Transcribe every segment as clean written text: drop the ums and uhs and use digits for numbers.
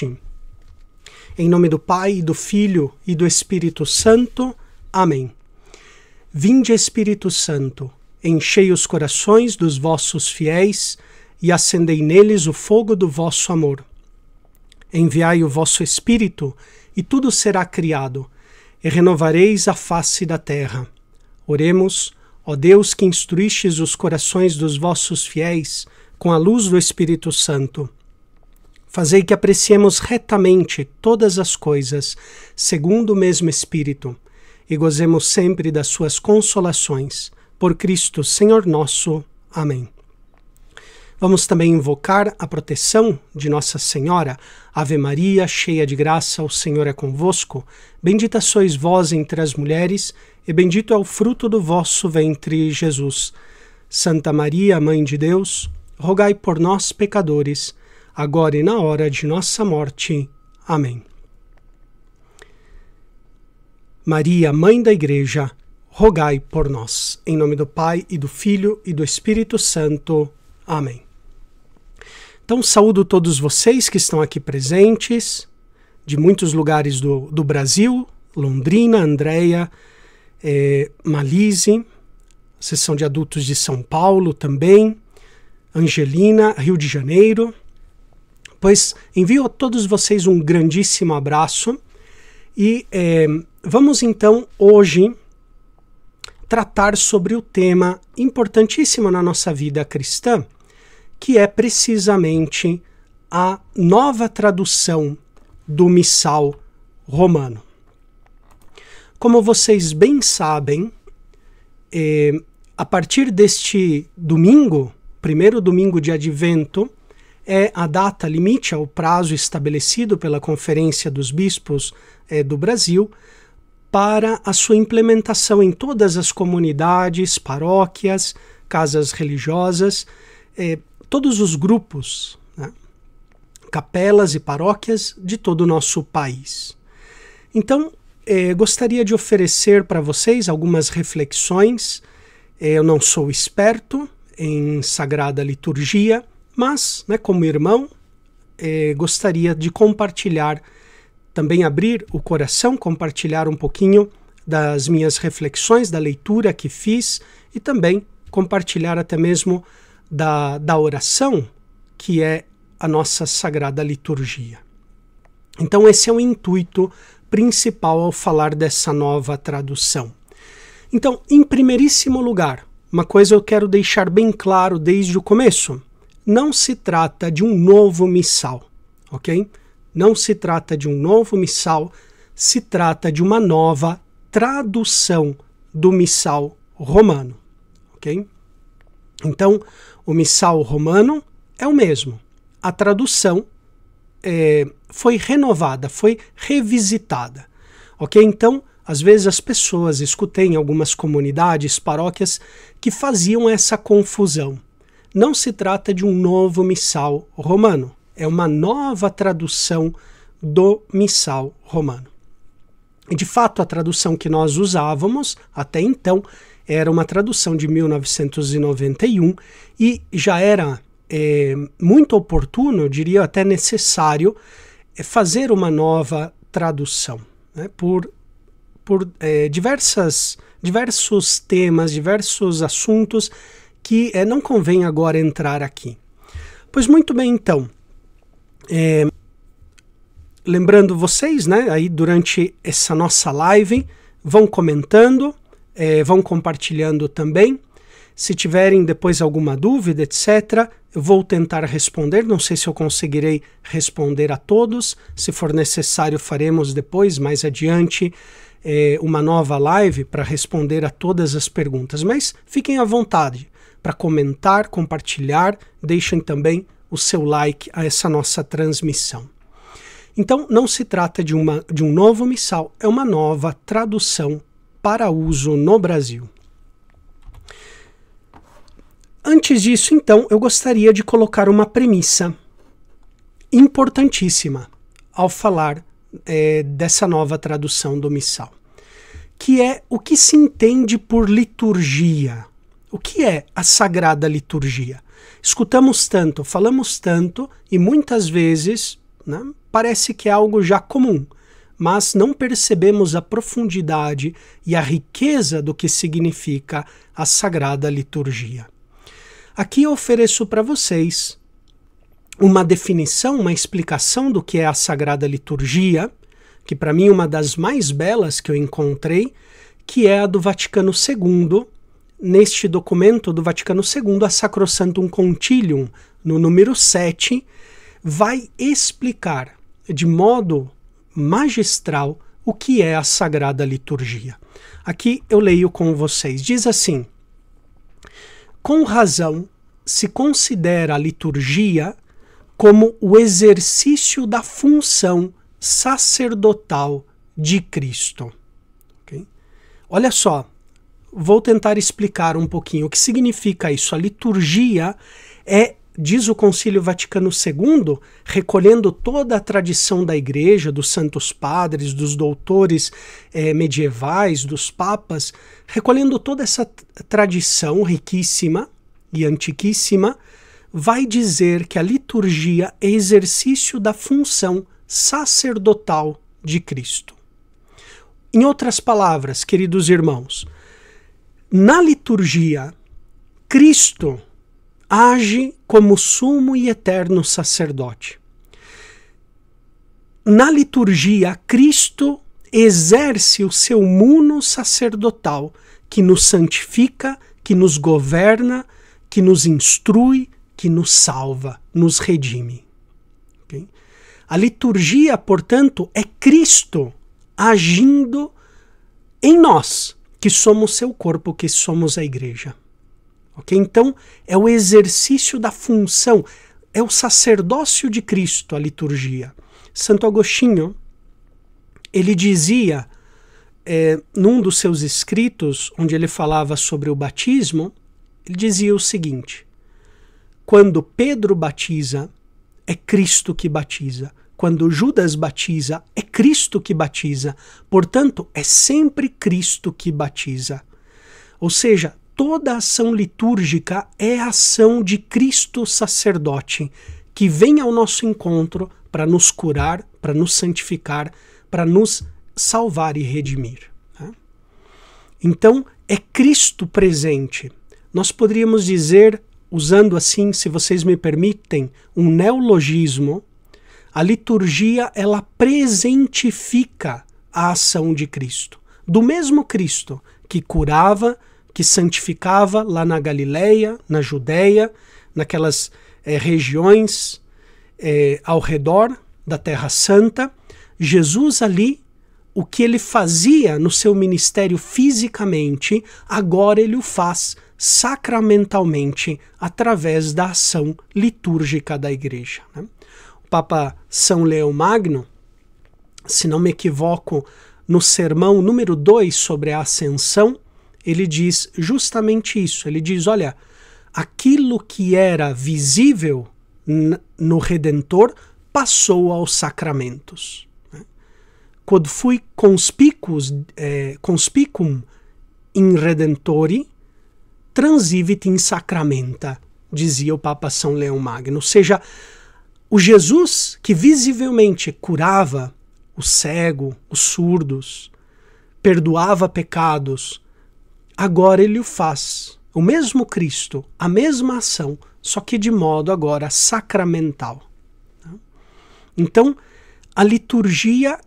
morte. Em nome do Pai, do Filho e do Espírito Santo. Amém. Vinde, Espírito Santo, enchei os corações dos vossos fiéis e acendei neles o fogo do vosso amor. Enviai o vosso Espírito, e tudo será criado, e renovareis a face da terra. Oremos, ó Deus, que instruístes os corações dos vossos fiéis com a luz do Espírito Santo. Fazei que apreciemos retamente todas as coisas, segundo o mesmo Espírito, e gozemos sempre das suas consolações. Por Cristo, Senhor nosso. Amém. Vamos também invocar a proteção de Nossa Senhora. Ave Maria, cheia de graça, o Senhor é convosco. Bendita sois vós entre as mulheres, e bendito é o fruto do vosso ventre, Jesus. Santa Maria, Mãe de Deus, rogai por nós, pecadores, agora e na hora de nossa morte. Amém. Maria, Mãe da Igreja, rogai por nós. Em nome do Pai, e do Filho, e do Espírito Santo. Amém. Então, saúdo todos vocês que estão aqui presentes, de muitos lugares do Brasil, Londrina, Andréia, Malise, Seção de Adultos de São Paulo também, Angelina, Rio de Janeiro. Pois envio a todos vocês um grandíssimo abraço e vamos então hoje tratar sobre o tema importantíssimo na nossa vida cristã, que é precisamente a nova tradução do Missal romano. Como vocês bem sabem, a partir deste domingo, primeiro domingo de Advento, é a data limite, é o prazo estabelecido pela Conferência dos Bispos do Brasil para a sua implementação em todas as comunidades, paróquias, casas religiosas, todos os grupos, né? Capelas e paróquias de todo o nosso país. Então, gostaria de oferecer para vocês algumas reflexões. Eu não sou experto em Sagrada Liturgia, mas, né, como irmão, gostaria de compartilhar, também abrir o coração, compartilhar um pouquinho das minhas reflexões, da leitura que fiz e também compartilhar até mesmo da oração, que é a nossa Sagrada Liturgia. Então esse é o intuito principal ao falar dessa nova tradução. Então, em primeiríssimo lugar, uma coisa eu quero deixar bem claro desde o começo: não se trata de um novo missal, ok? Não se trata de um novo missal, se trata de uma nova tradução do missal romano, ok? Então, o missal romano é o mesmo. A tradução foi renovada, foi revisitada, ok? Então, às vezes as pessoas, escutei em algumas comunidades, paróquias, que faziam essa confusão. Não se trata de um novo missal romano, é uma nova tradução do missal romano. E de fato a tradução que nós usávamos até então era uma tradução de 1991 e já era muito oportuno, eu diria até necessário, fazer uma nova tradução, né, por diversos temas, diversos assuntos que não convém agora entrar aqui. Pois muito bem, então, lembrando vocês, né, aí durante essa nossa live, vão comentando, vão compartilhando também. Se tiverem depois alguma dúvida, etc., eu vou tentar responder. Não sei se eu conseguirei responder a todos. Se for necessário, faremos depois, mais adiante, uma nova live para responder a todas as perguntas. Mas fiquem à vontade para comentar, compartilhar, deixem também o seu like a essa nossa transmissão. Então, não se trata de um novo missal, é uma nova tradução para uso no Brasil. Antes disso, então, eu gostaria de colocar uma premissa importantíssima ao falar dessa nova tradução do missal, que é o que se entende por liturgia. O que é a Sagrada Liturgia? Escutamos tanto, falamos tanto e muitas vezes né? Parece que é algo já comum, mas não percebemos a profundidade e a riqueza do que significa a Sagrada Liturgia. Aqui eu ofereço para vocês uma definição, uma explicação do que é a Sagrada Liturgia, que para mim é uma das mais belas que eu encontrei, que é a do Vaticano II. Neste documento do Vaticano II, a Sacrosanctum Concilium, no número 7, vai explicar de modo magistral o que é a Sagrada Liturgia. Aqui eu leio com vocês. Diz assim: com razão se considera a liturgia como o exercício da função sacerdotal de Cristo. Okay? Olha só, vou tentar explicar um pouquinho o que significa isso. A liturgia é, diz o Concílio Vaticano II, recolhendo toda a tradição da Igreja, dos santos padres, dos doutores medievais, dos papas, recolhendo toda essa tradição riquíssima e antiquíssima, vai dizer que a liturgia é exercício da função sacerdotal de Cristo. Em outras palavras, queridos irmãos, na liturgia, Cristo age como sumo e eterno sacerdote. Na liturgia, Cristo exerce o seu muno sacerdotal, que nos santifica, que nos governa, que nos instrui, que nos salva, nos redime. Okay? A liturgia, portanto, é Cristo agindo em nós, que somos seu corpo, que somos a igreja. Okay? Então, é o exercício da função, é o sacerdócio de Cristo, a liturgia. Santo Agostinho, ele dizia, num dos seus escritos, onde ele falava sobre o batismo, ele dizia o seguinte: quando Pedro batiza, é Cristo que batiza. Quando Judas batiza, é Cristo que batiza. Portanto, é sempre Cristo que batiza. Ou seja, toda ação litúrgica é a ação de Cristo sacerdote, que vem ao nosso encontro para nos curar, para nos santificar, para nos salvar e redimir. Né? Então, é Cristo presente. Nós poderíamos dizer, usando assim, se vocês me permitem, um neologismo, a liturgia, ela presentifica a ação de Cristo. Do mesmo Cristo que curava, que santificava lá na Galileia, na Judéia, naquelas regiões ao redor da Terra Santa, Jesus ali, o que ele fazia no seu ministério fisicamente, agora ele o faz sacramentalmente através da ação litúrgica da Igreja. Né? O Papa São Leão Magno, se não me equivoco, no sermão número 2 sobre a Ascensão, ele diz justamente isso. Ele diz, olha, aquilo que era visível no Redentor passou aos sacramentos. Quod fui conspicum in Redentori, transivit in sacramenta, dizia o Papa São Leão Magno. Ou seja, o Jesus que visivelmente curava o cego, os surdos, perdoava pecados, agora ele o faz. O mesmo Cristo, a mesma ação, só que de modo agora sacramental. Então, a liturgia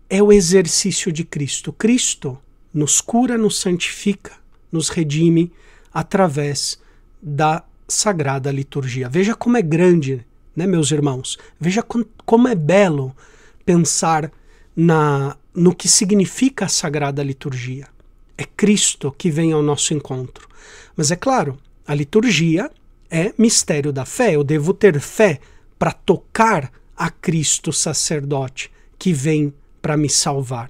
é o exercício de Cristo. Cristo nos cura, nos santifica, nos redime através da Sagrada Liturgia. Veja como é grande, né, meus irmãos? Veja como é belo pensar no que significa a Sagrada Liturgia. É Cristo que vem ao nosso encontro. Mas é claro, a liturgia é mistério da fé. Eu devo ter fé para tocar a Cristo sacerdote que vem para me salvar.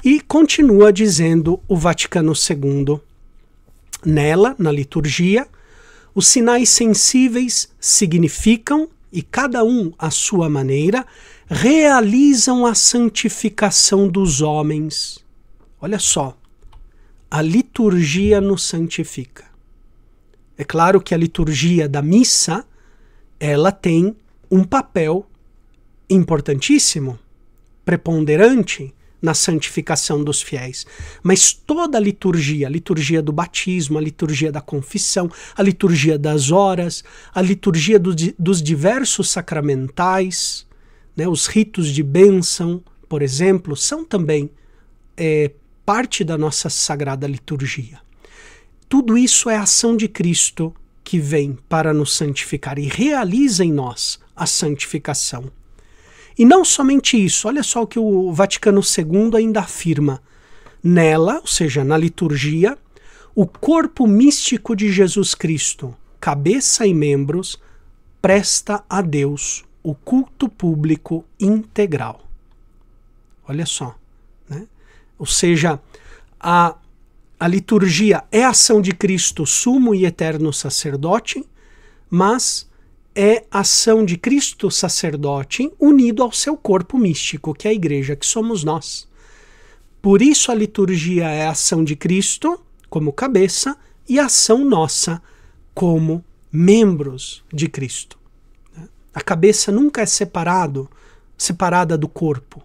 E continua dizendo o Vaticano II, nela, na liturgia, os sinais sensíveis significam, e cada um à sua maneira, realizam a santificação dos homens. Olha só, a liturgia nos santifica. É claro que a liturgia da missa, ela tem um papel importantíssimo, preponderante na santificação dos fiéis. Mas toda a liturgia do batismo, a liturgia da confissão, a liturgia das horas, a liturgia dos diversos sacramentais, né, os ritos de bênção, por exemplo, são também parte da nossa sagrada liturgia. Tudo isso é a ação de Cristo que vem para nos santificar e realiza em nós a santificação. E não somente isso, olha só o que o Vaticano II ainda afirma. Nela, ou seja, na liturgia, o corpo místico de Jesus Cristo, cabeça e membros, presta a Deus o culto público integral. Olha só, né? Ou seja, a liturgia é a ação de Cristo, sumo e eterno sacerdote, mas é a ação de Cristo sacerdote unido ao seu corpo místico, que é a igreja, que somos nós. Por isso a liturgia é a ação de Cristo como cabeça e a ação nossa como membros de Cristo. A cabeça nunca é separada do corpo.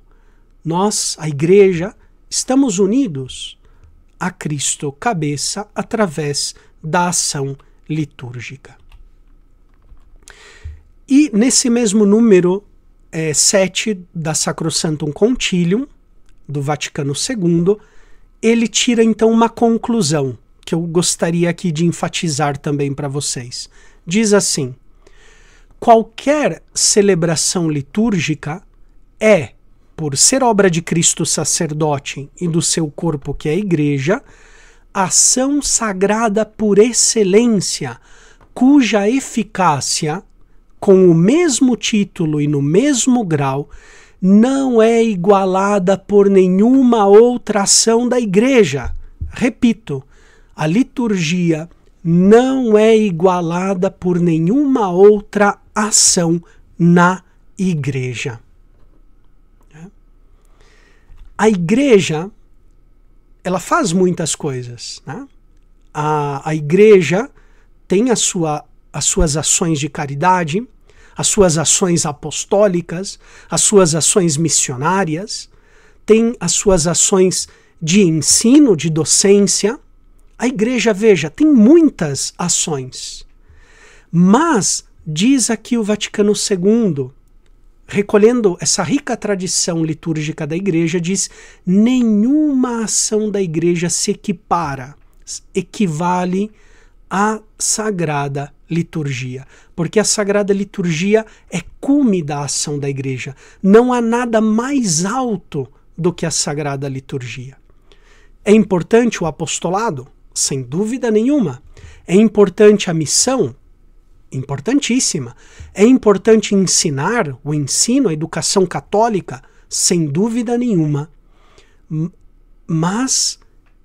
Nós, a igreja, estamos unidos a Cristo, cabeça, através da ação litúrgica. E nesse mesmo número 7 da Sacrosanctum Concilium, do Vaticano II, ele tira então uma conclusão, que eu gostaria aqui de enfatizar também para vocês. Diz assim: qualquer celebração litúrgica é, por ser obra de Cristo sacerdote e do seu corpo, que é a igreja, ação sagrada por excelência, cuja eficácia, com o mesmo título e no mesmo grau, não é igualada por nenhuma outra ação da igreja. Repito, a liturgia não é igualada por nenhuma outra ação na igreja. A igreja, ela faz muitas coisas, né? A igreja tem as suas ações de caridade, as suas ações apostólicas, as suas ações missionárias, tem as suas ações de ensino, de docência. A igreja, veja, tem muitas ações. Mas, diz aqui o Vaticano II, recolhendo essa rica tradição litúrgica da igreja, diz: nenhuma ação da igreja se equivale à sagrada liturgia, porque a sagrada liturgia é cume da ação da igreja. Não há nada mais alto do que a sagrada liturgia. É importante o apostolado? Sem dúvida nenhuma. É importante a missão? Importantíssima. É importante ensinar, o ensino, a educação católica? Sem dúvida nenhuma. Mas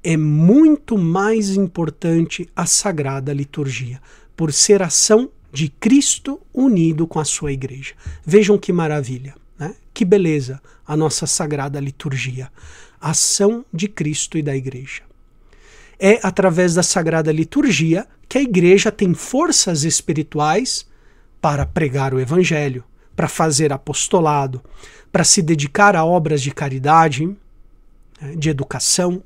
é muito mais importante a sagrada liturgia, por ser ação de Cristo unido com a sua igreja. Vejam que maravilha, né? Que beleza a nossa sagrada liturgia. Ação de Cristo e da igreja. É através da sagrada liturgia que a igreja tem forças espirituais para pregar o evangelho, para fazer apostolado, para se dedicar a obras de caridade, de educação.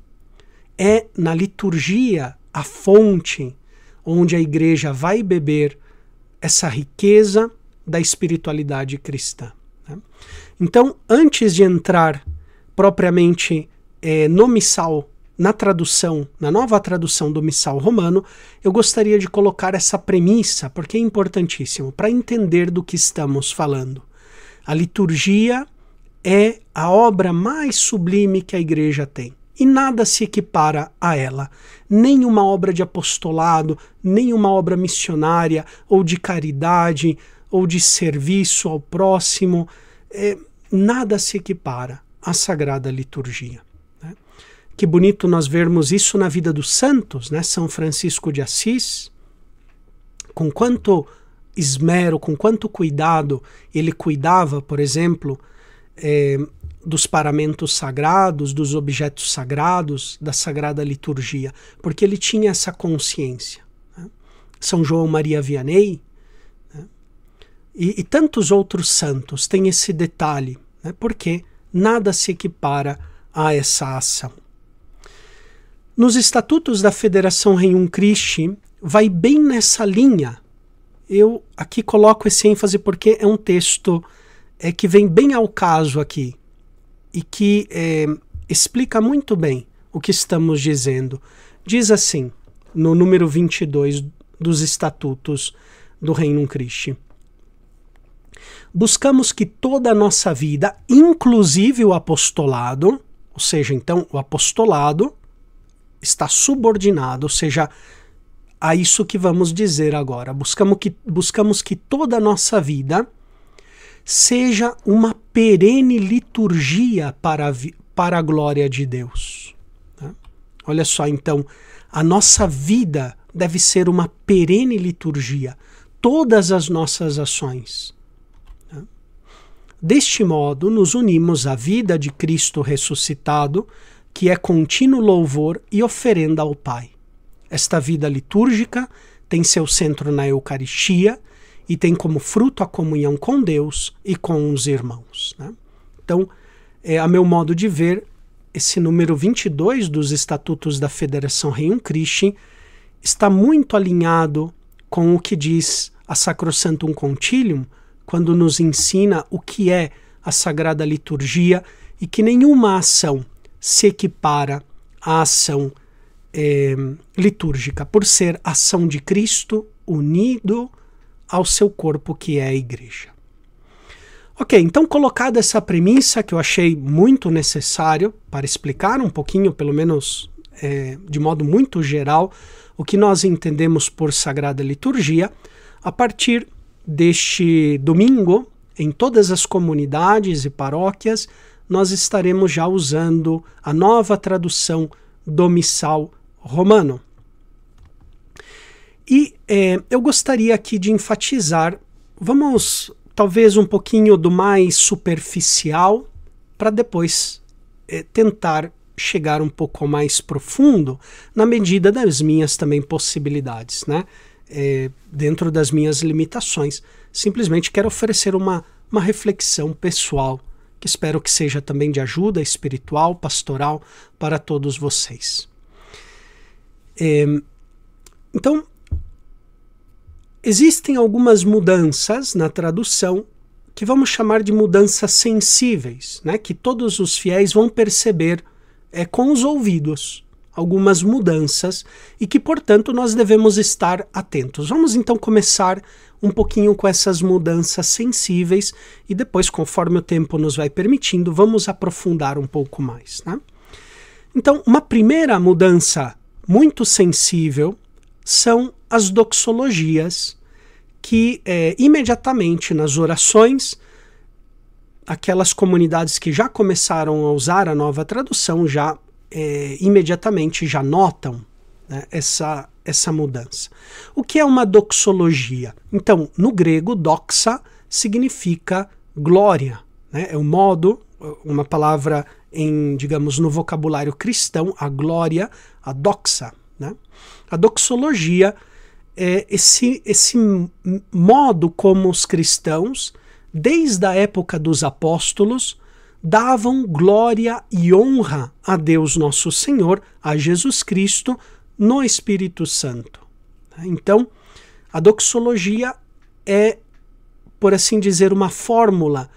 É na liturgia a fonte onde a igreja vai beber essa riqueza da espiritualidade cristã. Então, antes de entrar propriamente no missal, na tradução, na nova tradução do missal romano, eu gostaria de colocar essa premissa, porque é importantíssimo, para entender do que estamos falando. A liturgia é a obra mais sublime que a igreja tem. E nada se equipara a ela. Nenhuma obra de apostolado, nenhuma obra missionária, ou de caridade, ou de serviço ao próximo, nada se equipara à sagrada liturgia. Né? Que bonito nós vermos isso na vida dos santos, né? São Francisco de Assis, com quanto esmero, com quanto cuidado ele cuidava, por exemplo, dos paramentos sagrados, dos objetos sagrados, da sagrada liturgia, porque ele tinha essa consciência. Né? São João Maria Vianney, né? e tantos outros santos têm esse detalhe, né? Porque nada se equipara a essa ação. Nos estatutos da Federação Regnum Christi, vai bem nessa linha. Eu aqui coloco esse ênfase porque é um texto que vem bem ao caso aqui e que explica muito bem o que estamos dizendo. Diz assim, no número 22 dos estatutos do Regnum Christi: buscamos que toda a nossa vida, inclusive o apostolado, ou seja, então o apostolado está subordinado, ou seja, a isso que vamos dizer agora. Buscamos que toda a nossa vida seja uma perene liturgia para a glória de Deus. Né? Olha só, então, a nossa vida deve ser uma perene liturgia, todas as nossas ações. Né? Deste modo, nos unimos à vida de Cristo ressuscitado, que é contínuo louvor e oferenda ao Pai. Esta vida litúrgica tem seu centro na Eucaristia e tem como fruto a comunhão com Deus e com os irmãos. Né? Então, a meu modo de ver, esse número 22 dos Estatutos da Federação Regnum Christi está muito alinhado com o que diz a Sacrosanctum Concilium, quando nos ensina o que é a Sagrada Liturgia e que nenhuma ação se equipara à ação litúrgica, por ser ação de Cristo unido ao seu corpo, que é a Igreja. Ok, então colocada essa premissa que eu achei muito necessário para explicar um pouquinho, pelo menos de modo muito geral, o que nós entendemos por Sagrada Liturgia, a partir deste domingo, em todas as comunidades e paróquias, nós estaremos já usando a nova tradução do Missal Romano. E eu gostaria aqui de enfatizar, vamos talvez um pouquinho do mais superficial, para depois tentar chegar um pouco mais profundo, na medida das minhas também possibilidades, né? Dentro das minhas limitações. Simplesmente quero oferecer uma reflexão pessoal, que espero que seja também de ajuda espiritual, pastoral, para todos vocês. Então, existem algumas mudanças na tradução que vamos chamar de mudanças sensíveis, né? Que todos os fiéis vão perceber com os ouvidos algumas mudanças e que, portanto, nós devemos estar atentos. Vamos então começar um pouquinho com essas mudanças sensíveis e depois, conforme o tempo nos vai permitindo, vamos aprofundar um pouco mais. Né? Então, uma primeira mudança muito sensível são as doxologias, que imediatamente nas orações, aquelas comunidades que já começaram a usar a nova tradução já imediatamente já notam, né, essa mudança. O que é uma doxologia? Então, no grego, doxa significa glória, né? É um modo, uma palavra digamos, no vocabulário cristão, a glória, a doxa, né? A doxologia é esse modo como os cristãos, desde a época dos apóstolos, davam glória e honra a Deus nosso Senhor, a Jesus Cristo, no Espírito Santo. Então, a doxologia é, por assim dizer, uma fórmula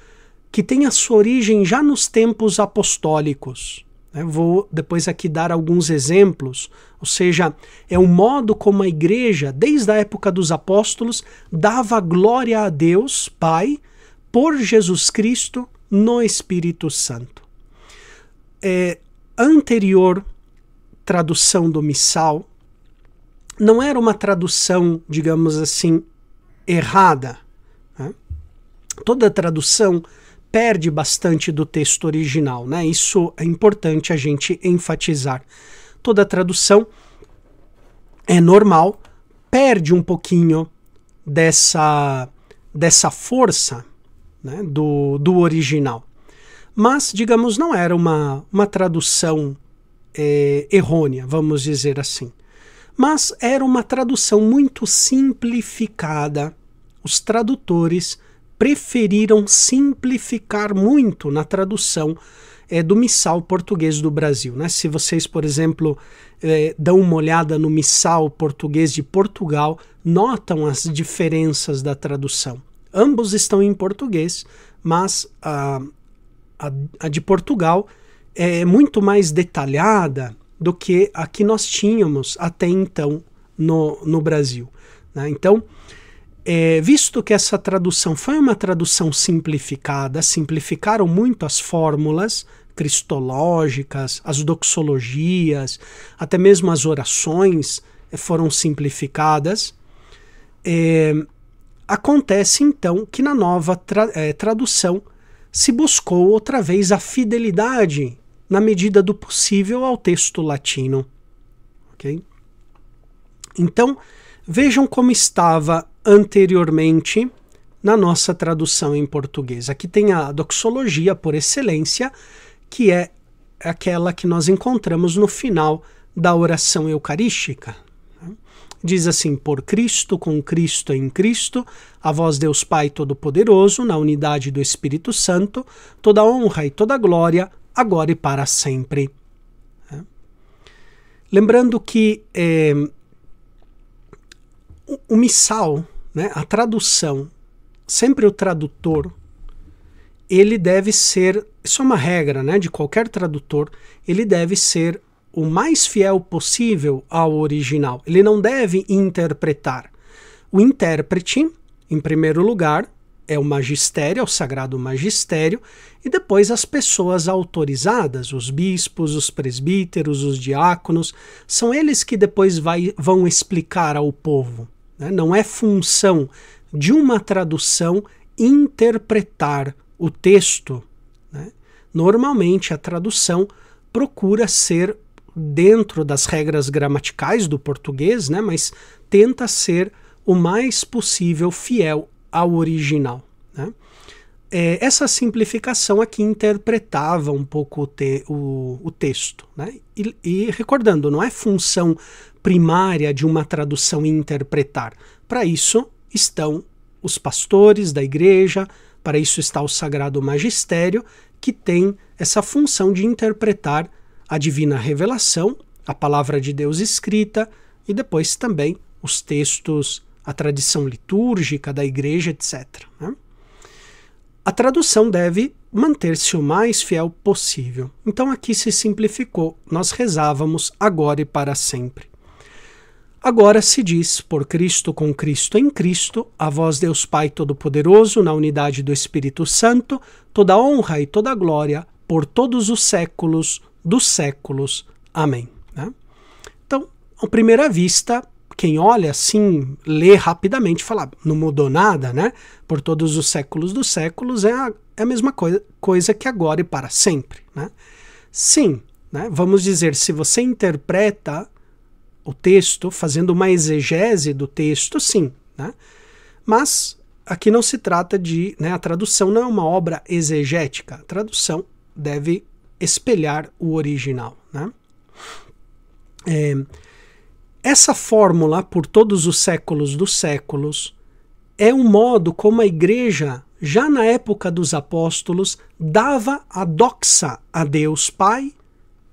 que tem a sua origem já nos tempos apostólicos. Vou depois aqui dar alguns exemplos, ou seja, é o modo como a igreja, desde a época dos apóstolos, dava glória a Deus, Pai, por Jesus Cristo, no Espírito Santo. A anterior tradução do missal não era uma tradução, digamos assim, errada. Né? Toda tradução perde bastante do texto original, né? Isso é importante a gente enfatizar. Toda tradução é normal, perde um pouquinho dessa força, né, do original. Mas, digamos, não era uma tradução errônea, vamos dizer assim. Mas era uma tradução muito simplificada. Os tradutores preferiram simplificar muito na tradução do missal português do Brasil, né? Se vocês, por exemplo, dão uma olhada no missal português de Portugal, notam as diferenças da tradução. Ambos estão em português, mas a de Portugal é muito mais detalhada do que a que nós tínhamos até então no Brasil, né? Então, visto que essa tradução foi uma tradução simplificada, simplificaram muito as fórmulas cristológicas, as doxologias, até mesmo as orações foram simplificadas, acontece então que na nova tradução se buscou outra vez a fidelidade na medida do possível ao texto latino. Okay? Então, vejam como estava anteriormente na nossa tradução em português. Aqui tem a doxologia por excelência, que é aquela que nós encontramos no final da oração eucarística. Diz assim: por Cristo, com Cristo, em Cristo, a vós Deus Pai Todo-Poderoso, na unidade do Espírito Santo, toda honra e toda glória, agora e para sempre. Lembrando que o missal, né, a tradução, sempre o tradutor, ele deve ser, isso é uma regra, né, de qualquer tradutor, ele deve ser o mais fiel possível ao original. Ele não deve interpretar. O intérprete, em primeiro lugar, é o magistério, é o sagrado magistério, e depois as pessoas autorizadas, os bispos, os presbíteros, os diáconos, são eles que depois vão explicar ao povo. Né? Não é função de uma tradução interpretar o texto. Né? Normalmente a tradução procura ser dentro das regras gramaticais do português, né? Mas tenta ser o mais possível fiel ao original. Né? Essa simplificação aqui interpretava um pouco o texto. Né? E recordando, não é função primária de uma tradução interpretar. Para isso estão os pastores da igreja, para isso está o Sagrado Magistério, que tem essa função de interpretar a divina revelação, a palavra de Deus escrita, e depois também os textos, a tradição litúrgica da igreja, etc. Né? A tradução deve manter-se o mais fiel possível. Então aqui se simplificou, nós rezávamos agora e para sempre. Agora se diz, por Cristo, com Cristo, em Cristo, a vós Deus Pai Todo-Poderoso, na unidade do Espírito Santo, toda honra e toda glória, por todos os séculos dos séculos. Amém. Né? Então, à primeira vista, quem olha assim, lê rapidamente, fala, não mudou nada, né? Por todos os séculos dos séculos é a mesma coisa que agora e para sempre. Né? Sim, né? Vamos dizer, se você interpreta o texto, fazendo uma exegese do texto, sim. Né? Mas aqui não se trata de... Né, a tradução não é uma obra exegética. A tradução deve espelhar o original. Né? Essa fórmula, por todos os séculos dos séculos, é um modo como a igreja, já na época dos apóstolos, dava a doxa a Deus Pai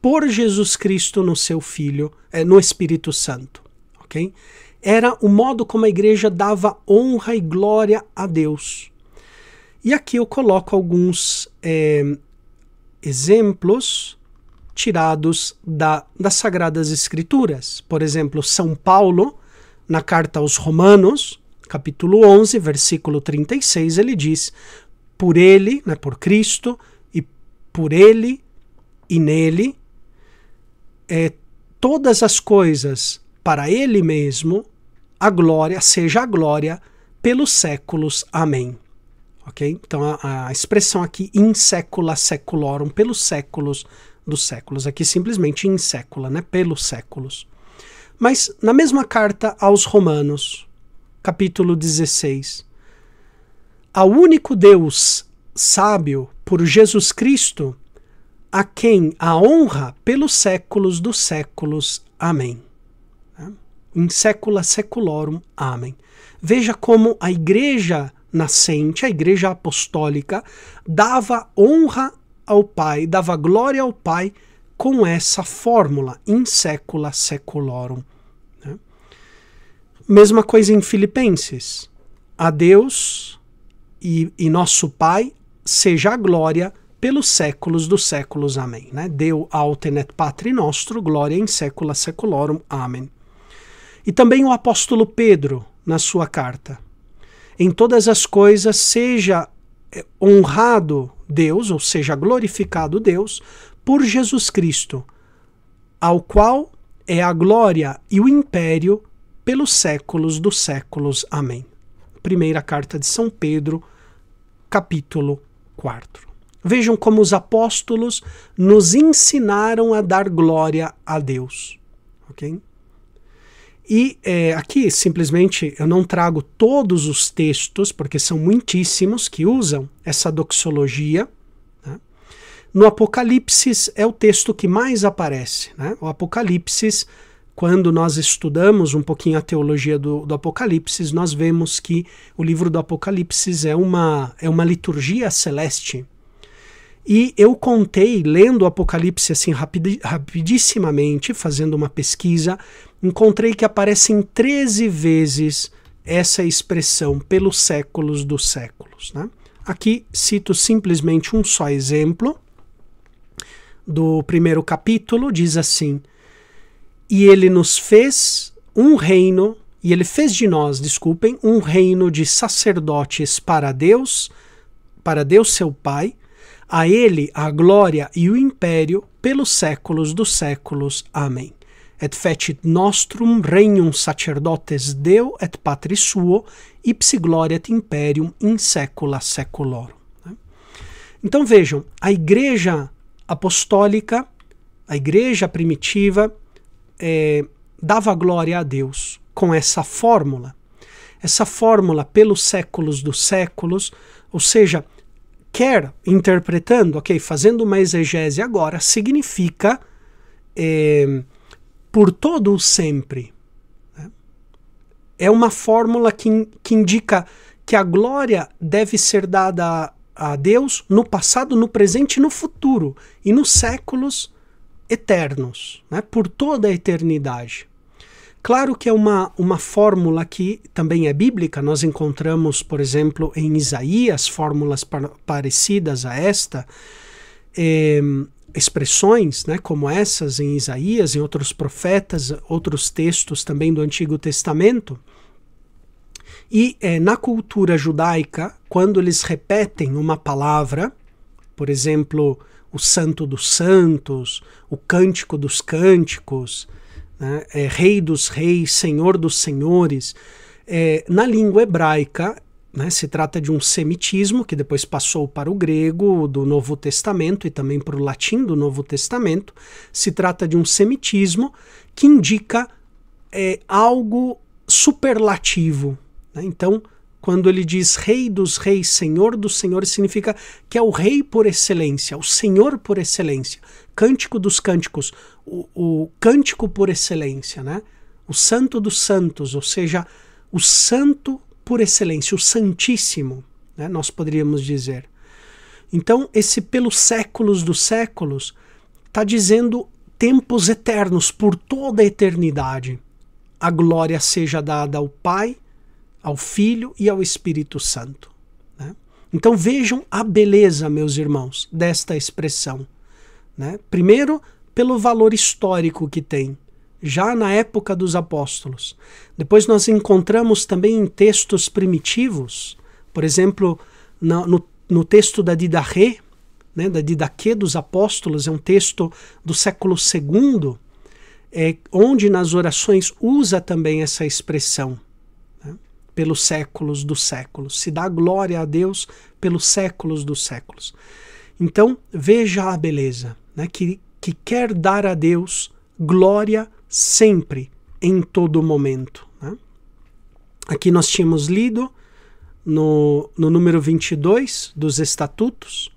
por Jesus Cristo no seu Filho, no Espírito Santo. Okay? Era o modo como a igreja dava honra e glória a Deus. E aqui eu coloco alguns exemplos tirados das Sagradas Escrituras. Por exemplo, São Paulo, na carta aos Romanos, capítulo 11, versículo 36, ele diz, por ele, né, por Cristo, e por ele, e nele, todas as coisas para ele mesmo, a glória, seja a glória, pelos séculos. Amém. Okay? Então a expressão aqui, in secula seculorum, pelos séculos dos séculos. Aqui simplesmente in secula, né? Pelos séculos. Mas na mesma carta aos Romanos, capítulo 16, ao único Deus sábio por Jesus Cristo, a quem a honra pelos séculos dos séculos. Amém. In secula seculorum. Amém. Veja como a igreja nascente, a igreja apostólica, dava honra ao Pai, dava glória ao Pai com essa fórmula, in secula seculorum. Né? Mesma coisa em Filipenses. A Deus e nosso Pai seja a glória pelos séculos dos séculos. Amém. Né? Deu autem et Patri nostro, glória in secula seculorum. Amém. E também o apóstolo Pedro, na sua carta. Em todas as coisas seja honrado Deus, ou seja, glorificado Deus, por Jesus Cristo, ao qual é a glória e o império pelos séculos dos séculos. Amém. Primeira carta de São Pedro, capítulo 4. Vejam como os apóstolos nos ensinaram a dar glória a Deus. Ok? E aqui, simplesmente, eu não trago todos os textos, porque são muitíssimos que usam essa doxologia. Né? No Apocalipse é o texto que mais aparece. Né? O Apocalipse, quando nós estudamos um pouquinho a teologia do Apocalipse, nós vemos que o livro do Apocalipse é uma liturgia celeste. E eu contei, lendo o Apocalipse assim rapidissimamente, fazendo uma pesquisa, encontrei que aparecem 13 vezes essa expressão, pelos séculos dos séculos. Né? Aqui cito simplesmente um só exemplo do primeiro capítulo, diz assim: e ele nos fez um reino, e ele fez de nós, desculpem, um reino de sacerdotes para Deus seu Pai, a ele a glória e o império pelos séculos dos séculos. Amém. Et fecit nostrum regnum sacerdotes Deo et Patris suo, ipsi gloria et imperium in secula seculorum. Então vejam, a igreja apostólica, a igreja primitiva, dava glória a Deus com essa fórmula pelos séculos dos séculos, ou seja, quer interpretando, ok, fazendo uma exegese agora, significa por todo o sempre. Né? É uma fórmula que indica que a glória deve ser dada a Deus no passado, no presente e no futuro, e nos séculos eternos, né? Por toda a eternidade. Claro que é uma fórmula que também é bíblica, nós encontramos, por exemplo, em Isaías, fórmulas parecidas a esta, expressões, né, como essas em Isaías, em outros profetas, outros textos também do Antigo Testamento. E na cultura judaica, quando eles repetem uma palavra, por exemplo, o Santo dos Santos, o Cântico dos Cânticos, né, Rei dos Reis, Senhor dos Senhores, na língua hebraica, né, se trata de um semitismo que depois passou para o grego do Novo Testamento e também para o latim do Novo Testamento. Se trata de um semitismo que indica algo superlativo. Né? Então, quando ele diz Rei dos Reis, Senhor dos Senhores, significa que é o Rei por excelência, o Senhor por excelência. Cântico dos Cânticos, o Cântico por excelência, né? O Santo dos Santos, ou seja, o Santo por excelência, o Santíssimo, né? Nós poderíamos dizer. Então, esse pelos séculos dos séculos está dizendo tempos eternos, por toda a eternidade. A glória seja dada ao Pai, ao Filho e ao Espírito Santo. Né? Então vejam a beleza, meus irmãos, desta expressão. Né? Primeiro, pelo valor histórico que tem, já na época dos apóstolos. Depois nós encontramos também em textos primitivos, por exemplo, no texto da Didache, né, da Didache dos Apóstolos, é um texto do século II, onde nas orações usa também essa expressão. Pelos séculos dos séculos. Se dá glória a Deus pelos séculos dos séculos. Então, veja a beleza, né? que quer dar a Deus glória sempre, em todo momento. Né? Aqui nós tínhamos lido no número 22 dos Estatutos,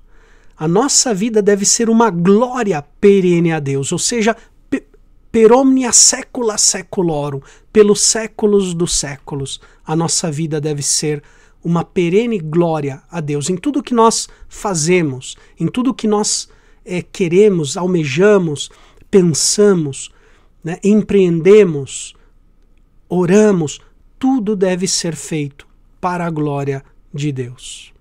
a nossa vida deve ser uma glória perene a Deus, ou seja, per omnia secula seculorum, pelos séculos dos séculos, a nossa vida deve ser uma perene glória a Deus. Em tudo que nós fazemos, em tudo que nós queremos, almejamos, pensamos, né, empreendemos, oramos, tudo deve ser feito para a glória de Deus.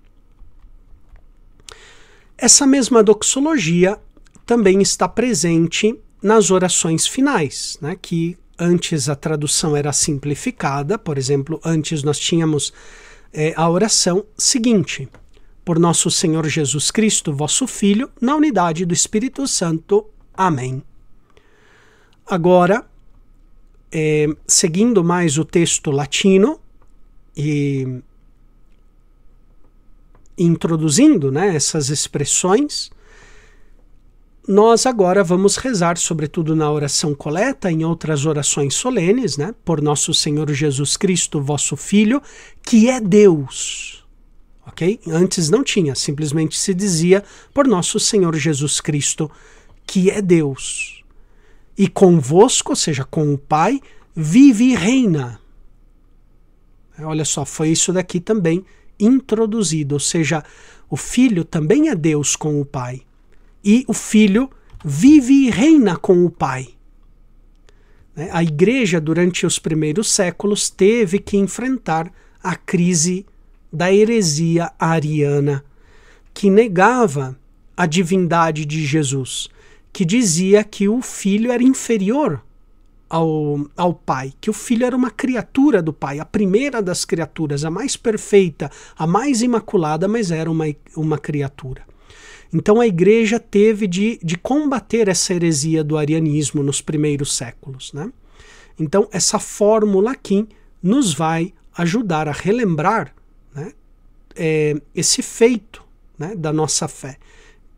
Essa mesma doxologia também está presente nas orações finais, né, que antes a tradução era simplificada. Por exemplo, antes nós tínhamos a oração seguinte: por nosso Senhor Jesus Cristo, vosso Filho, na unidade do Espírito Santo. Amém. Agora, seguindo mais o texto latino e introduzindo, né, essas expressões, nós agora vamos rezar, sobretudo na oração coleta, em outras orações solenes, né, por nosso Senhor Jesus Cristo, vosso Filho, que é Deus. Ok? Antes não tinha, simplesmente se dizia por nosso Senhor Jesus Cristo, que é Deus. E convosco, ou seja, com o Pai, vive e reina. Olha só, foi isso daqui também introduzido, ou seja, o Filho também é Deus com o Pai. E o Filho vive e reina com o Pai. A Igreja, durante os primeiros séculos, teve que enfrentar a crise da heresia ariana, que negava a divindade de Jesus, que dizia que o Filho era inferior ao Pai, que o Filho era uma criatura do Pai, a primeira das criaturas, a mais perfeita, a mais imaculada, mas era uma criatura. Então a Igreja teve de combater essa heresia do arianismo nos primeiros séculos, né? Então essa fórmula aqui nos vai ajudar a relembrar, né, esse feito, né, da nossa fé.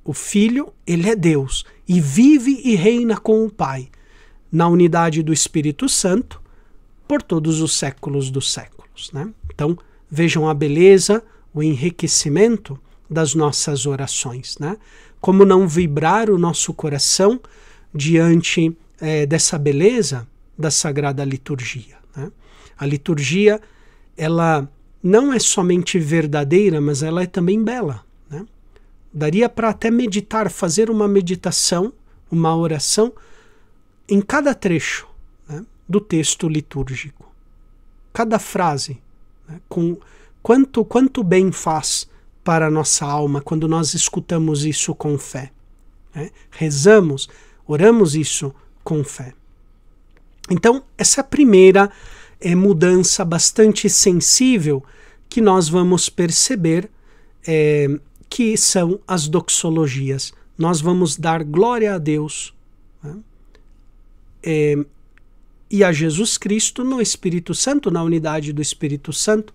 O Filho, ele é Deus e vive e reina com o Pai, na unidade do Espírito Santo, por todos os séculos dos séculos, né? Então vejam a beleza, o enriquecimento das nossas orações, né? Como não vibrar o nosso coração diante dessa beleza da Sagrada Liturgia, né? A liturgia, ela não é somente verdadeira, mas ela é também bela, né? Daria para até meditar, fazer uma meditação, uma oração em cada trecho, né, do texto litúrgico. Cada frase, né, com quanto bem faz para a nossa alma quando nós escutamos isso com fé, né? Rezamos, oramos isso com fé. Então, essa é a primeira mudança bastante sensível que nós vamos perceber, que são as doxologias. Nós vamos dar glória a Deus, né, e a Jesus Cristo no Espírito Santo, na unidade do Espírito Santo,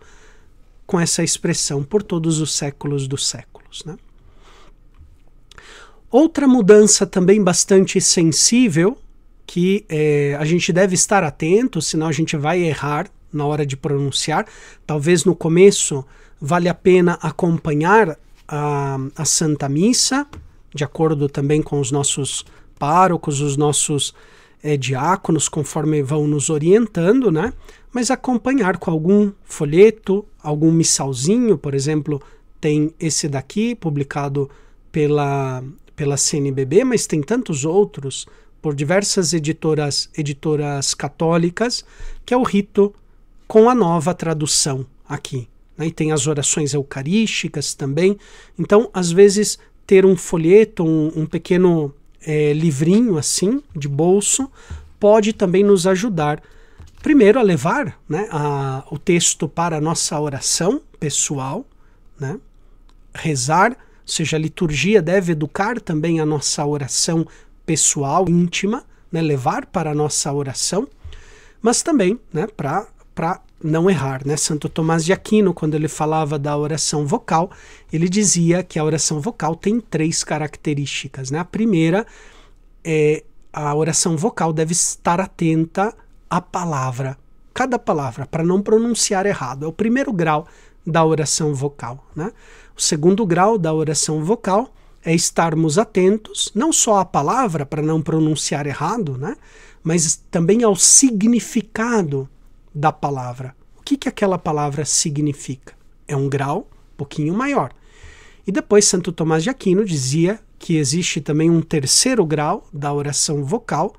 com essa expressão por todos os séculos dos séculos, né? Outra mudança também bastante sensível, que a gente deve estar atento, senão a gente vai errar na hora de pronunciar. Talvez no começo vale a pena acompanhar a Santa Missa, de acordo também com os nossos párocos, os nossos diáconos, conforme vão nos orientando, né? Mas acompanhar com algum folheto, algum missalzinho, por exemplo, tem esse daqui, publicado pela CNBB, mas tem tantos outros, por diversas editoras católicas, que é o rito com a nova tradução aqui, né? E tem as orações eucarísticas também. Então, às vezes, ter um folheto, um pequeno livrinho assim, de bolso, pode também nos ajudar, primeiro, a levar, né, o texto para a nossa oração pessoal, né? Rezar, ou seja, a liturgia deve educar também a nossa oração pessoal, íntima, né? Levar para a nossa oração, mas também, né, para não errar, né? Santo Tomás de Aquino, quando ele falava da oração vocal, ele dizia que a oração vocal tem 3 características, né? A primeira é a oração vocal deve estar atenta à palavra, cada palavra, para não pronunciar errado. É o primeiro grau da oração vocal, né? O segundo grau da oração vocal é estarmos atentos não só à palavra, para não pronunciar errado, né? Mas também ao significado da palavra. O que aquela palavra significa, É um grau um pouquinho maior. E depois Santo Tomás de Aquino dizia que existe também um terceiro grau da oração vocal,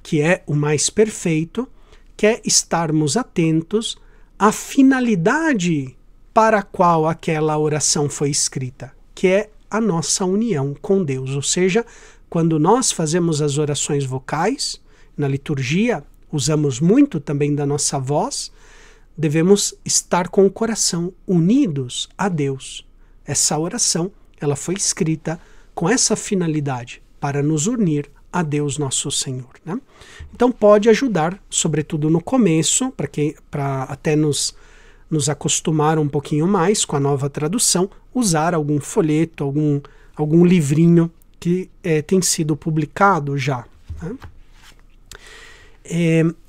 que é o mais perfeito, que é estarmos atentos à finalidade para a qual aquela oração foi escrita, que é a nossa união com Deus. Ou seja, quando nós fazemos as orações vocais, na liturgia, usamos muito também da nossa voz, devemos estar com o coração unidos a Deus. Essa oração, ela foi escrita com essa finalidade, para nos unir a Deus nosso Senhor, né? Então pode ajudar, sobretudo no começo, para até nos acostumar um pouquinho mais com a nova tradução, usar algum folheto, algum livrinho que tem sido publicado já, né?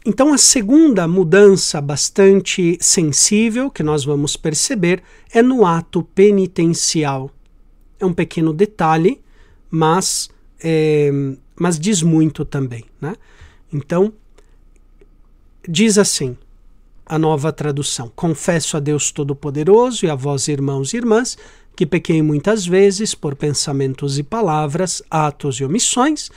Então a segunda mudança bastante sensível que nós vamos perceber é no ato penitencial. É um pequeno detalhe, mas diz muito também, né? Então, diz assim a nova tradução: confesso a Deus Todo-Poderoso e a vós, irmãos e irmãs, que pequei muitas vezes por pensamentos e palavras, atos e omissões.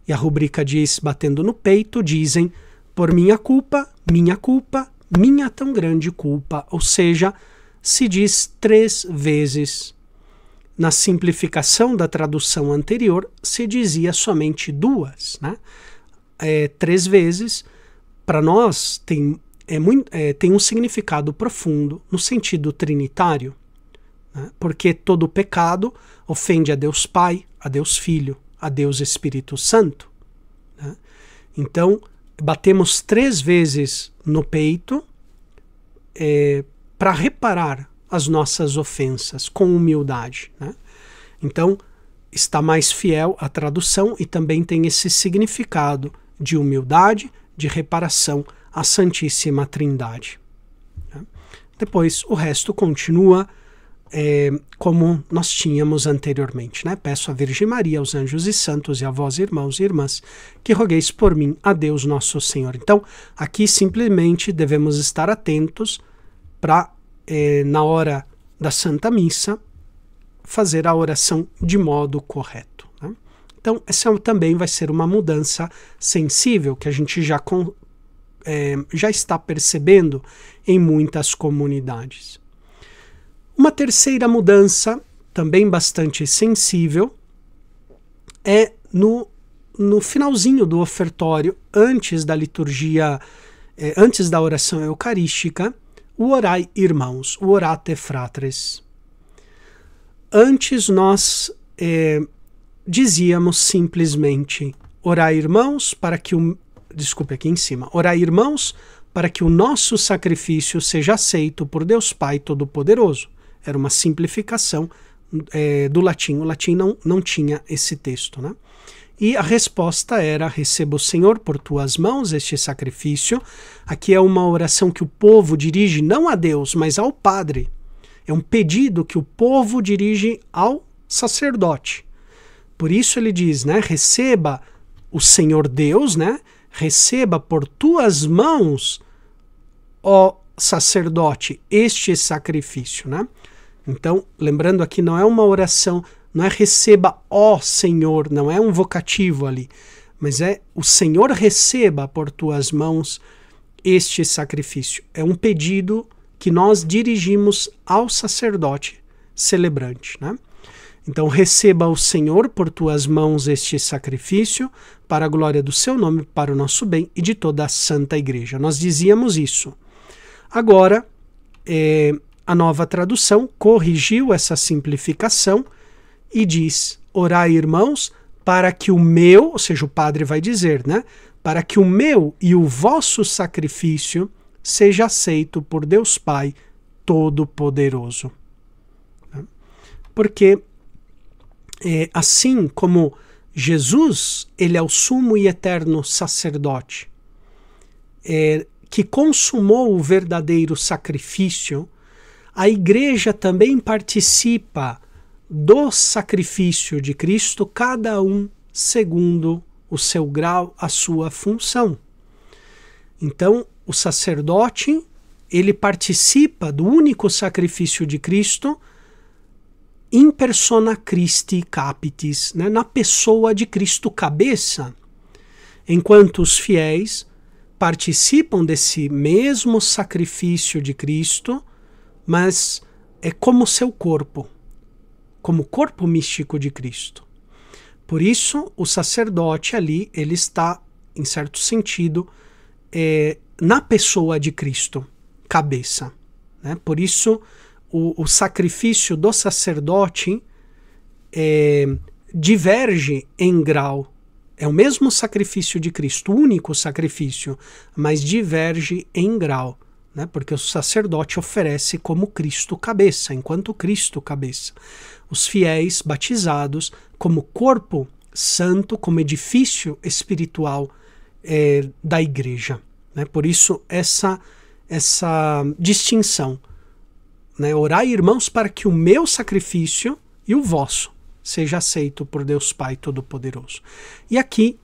E a rubrica diz, batendo no peito, dizem, por minha culpa, minha tão grande culpa. Ou seja, se diz 3 vezes. Na simplificação da tradução anterior, se dizia somente 2, né? 3 vezes, para nós, tem um significado profundo no sentido trinitário, né? Porque todo pecado ofende a Deus Pai, a Deus Filho, a Deus Espírito Santo, né? Então, batemos 3 vezes no peito para reparar as nossas ofensas com humildade, né? Então, está mais fiel à tradução e também tem esse significado de humildade, de reparação à Santíssima Trindade, né? Depois, o resto continua como nós tínhamos anteriormente, né? Peço à Virgem Maria, aos anjos e santos e a vós, irmãos e irmãs, que rogueis por mim a Deus nosso Senhor. Então, aqui simplesmente devemos estar atentos para, na hora da Santa Missa, fazer a oração de modo correto, né? Então, essa também vai ser uma mudança sensível que a gente já está percebendo em muitas comunidades. Uma terceira mudança, também bastante sensível, é no finalzinho do ofertório, antes da liturgia, antes da oração eucarística, o orai irmãos, o orate fratres. Antes nós dizíamos simplesmente orai irmãos para que orai irmãos para que o nosso sacrifício seja aceito por Deus Pai Todo-Poderoso. Era uma simplificação do latim. O latim não tinha esse texto, né? E a resposta era: receba o Senhor por tuas mãos este sacrifício. Aqui é uma oração que o povo dirige não a Deus, mas ao Padre. É um pedido que o povo dirige ao sacerdote. Por isso ele diz, né? Receba o Senhor Deus, né? Receba por tuas mãos, ó sacerdote, este sacrifício, né? Então, lembrando aqui, não é uma oração, não é receba, ó Senhor, não é um vocativo ali, mas é o Senhor receba por tuas mãos este sacrifício. É um pedido que nós dirigimos ao sacerdote celebrante, né? Então, receba o Senhor por tuas mãos este sacrifício, para a glória do seu nome, para o nosso bem e de toda a Santa Igreja. Nós dizíamos isso. Agora, a nova tradução corrigiu essa simplificação e diz: orai, irmãos, para que o meu, ou seja, o padre vai dizer, né? Para que o meu e o vosso sacrifício seja aceito por Deus Pai Todo-Poderoso. Porque assim como Jesus, ele é o sumo e eterno sacerdote, que consumou o verdadeiro sacrifício, a Igreja também participa do sacrifício de Cristo, cada um segundo o seu grau, a sua função. Então, o sacerdote, ele participa do único sacrifício de Cristo in persona Christi capitis, né? Na pessoa de Cristo cabeça, enquanto os fiéis participam desse mesmo sacrifício de Cristo, mas é como seu corpo, como corpo místico de Cristo. Por isso, o sacerdote ali, ele está, em certo sentido, na pessoa de Cristo, cabeça, né? Por isso, o sacrifício do sacerdote diverge em grau. É o mesmo sacrifício de Cristo, o único sacrifício, mas diverge em grau, né? Porque o sacerdote oferece como Cristo cabeça, enquanto Cristo cabeça. Os fiéis batizados como corpo santo, como edifício espiritual da igreja, né? Por isso essa distinção, né? Orai, irmãos, para que o meu sacrifício e o vosso seja aceito por Deus Pai Todo-Poderoso. E aqui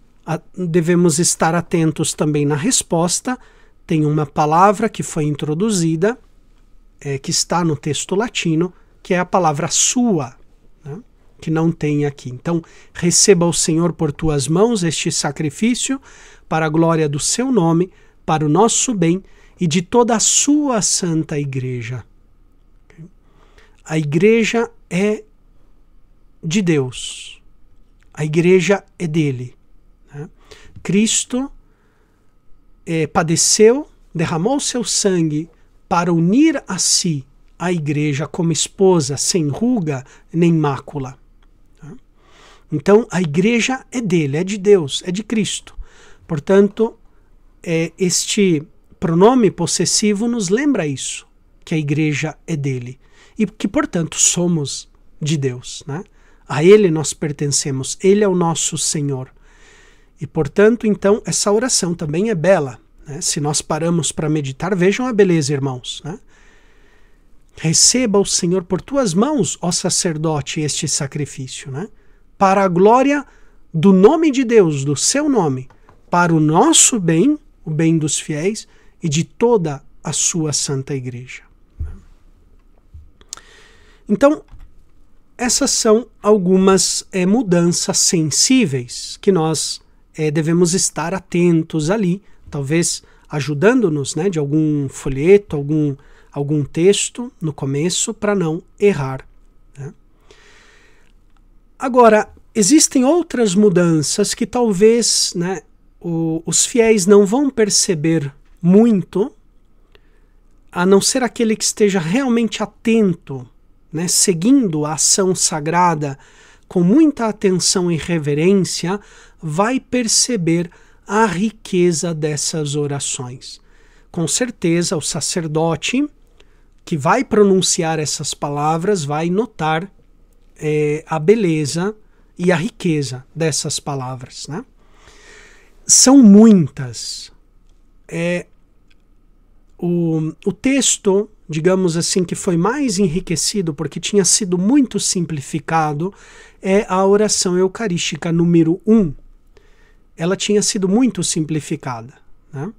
devemos estar atentos também na resposta. Tem uma palavra que foi introduzida, que está no texto latino, que é a palavra sua, né? Que não tem aqui. Então, receba o Senhor por tuas mãos este sacrifício para a glória do seu nome, para o nosso bem e de toda a sua santa igreja. A igreja é de Deus. A igreja é dele, né? Cristo padeceu, derramou seu sangue para unir a si a igreja como esposa, sem ruga nem mácula. Então, a igreja é dele, é de Deus, é de Cristo. Portanto, este pronome possessivo nos lembra isso, que a igreja é dele. E que, portanto, somos de Deus, né? A ele nós pertencemos, ele é o nosso Senhor. E, portanto, então, essa oração também é bela, né? Se nós paramos para meditar, vejam a beleza, irmãos, né? Receba o Senhor por tuas mãos, ó sacerdote, este sacrifício, né? Para a glória do nome de Deus, do seu nome, para o nosso bem, o bem dos fiéis e de toda a sua santa igreja. Então, essas são algumas algumas sensíveis que nós devemos estar atentos ali, talvez ajudando-nos, né, de algum folheto, algum texto no começo, para não errar, né? Agora, existem outras mudanças que talvez, né, os fiéis não vão perceber muito, a não ser aquele que esteja realmente atento, né, seguindo a ação sagrada com muita atenção e reverência, vai perceber a riqueza dessas orações. Com certeza, o sacerdote que vai pronunciar essas palavras vai notar a beleza e a riqueza dessas palavras, né? São muitas. O texto, digamos assim, que foi mais enriquecido, porque tinha sido muito simplificado, é a oração eucarística número 1. Ela tinha sido muito simplificada, né?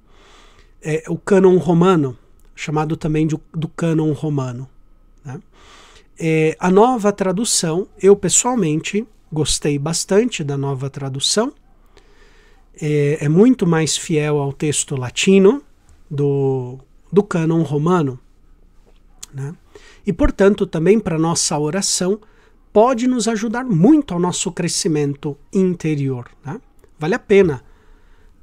O cânon romano, chamado também do cânon romano, né? A nova tradução, eu pessoalmente gostei bastante da nova tradução, é muito mais fiel ao texto latino do cânon romano, né? E, portanto, também para nossa oração, pode nos ajudar muito ao nosso crescimento interior, né? Vale a pena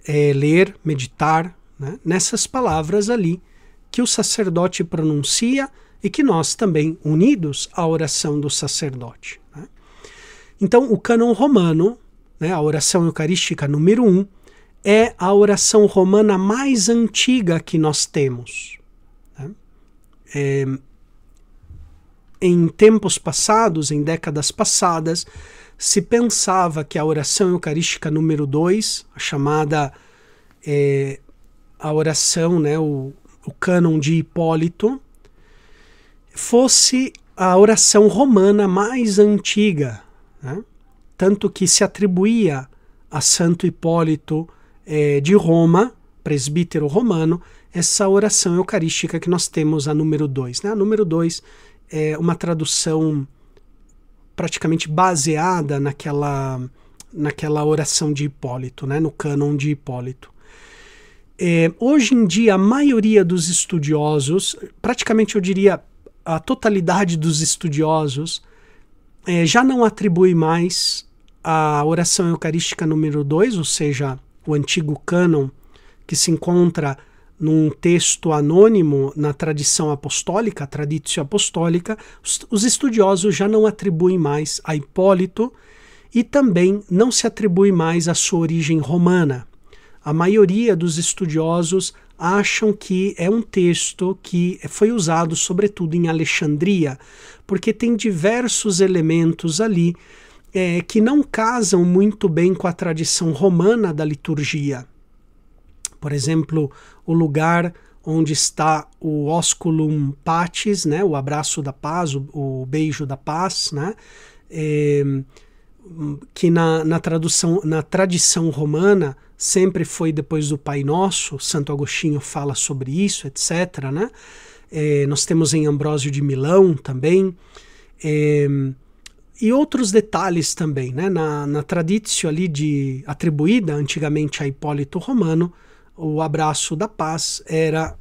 ler, meditar, né, nessas palavras ali que o sacerdote pronuncia e que nós também, unidos à oração do sacerdote, né? Então, o cânon romano, né, a oração eucarística número 1, é a oração romana mais antiga que nós temos, né? Em tempos passados, em décadas passadas, se pensava que a oração eucarística número 2, a chamada a oração, né, o cânon de Hipólito, fosse a oração romana mais antiga, né? Tanto que se atribuía a Santo Hipólito de Roma, presbítero romano, essa oração eucarística que nós temos, a número 2. Né? A número 2 é uma tradução praticamente baseada naquela oração de Hipólito, né? No cânon de Hipólito. Hoje em dia, a maioria dos estudiosos, praticamente eu diria a totalidade dos estudiosos, já não atribui mais a oração eucarística número 2, ou seja, o antigo cânon, que se encontra num texto anônimo na tradição apostólica, a Traditio Apostólica, os estudiosos já não atribuem mais a Hipólito e também não se atribui mais a sua origem romana. A maioria dos estudiosos acham que é um texto que foi usado sobretudo em Alexandria, porque tem diversos elementos ali que não casam muito bem com a tradição romana da liturgia. Por exemplo, o lugar onde está o Osculum Pacis, né, o abraço da paz, o beijo da paz, né, que na tradição romana sempre foi depois do Pai Nosso. Santo Agostinho fala sobre isso, etc. Né? Nós temos em Ambrósio de Milão também, e outros detalhes também. Né? Na traditio ali atribuída antigamente a Hipólito Romano, o abraço da paz era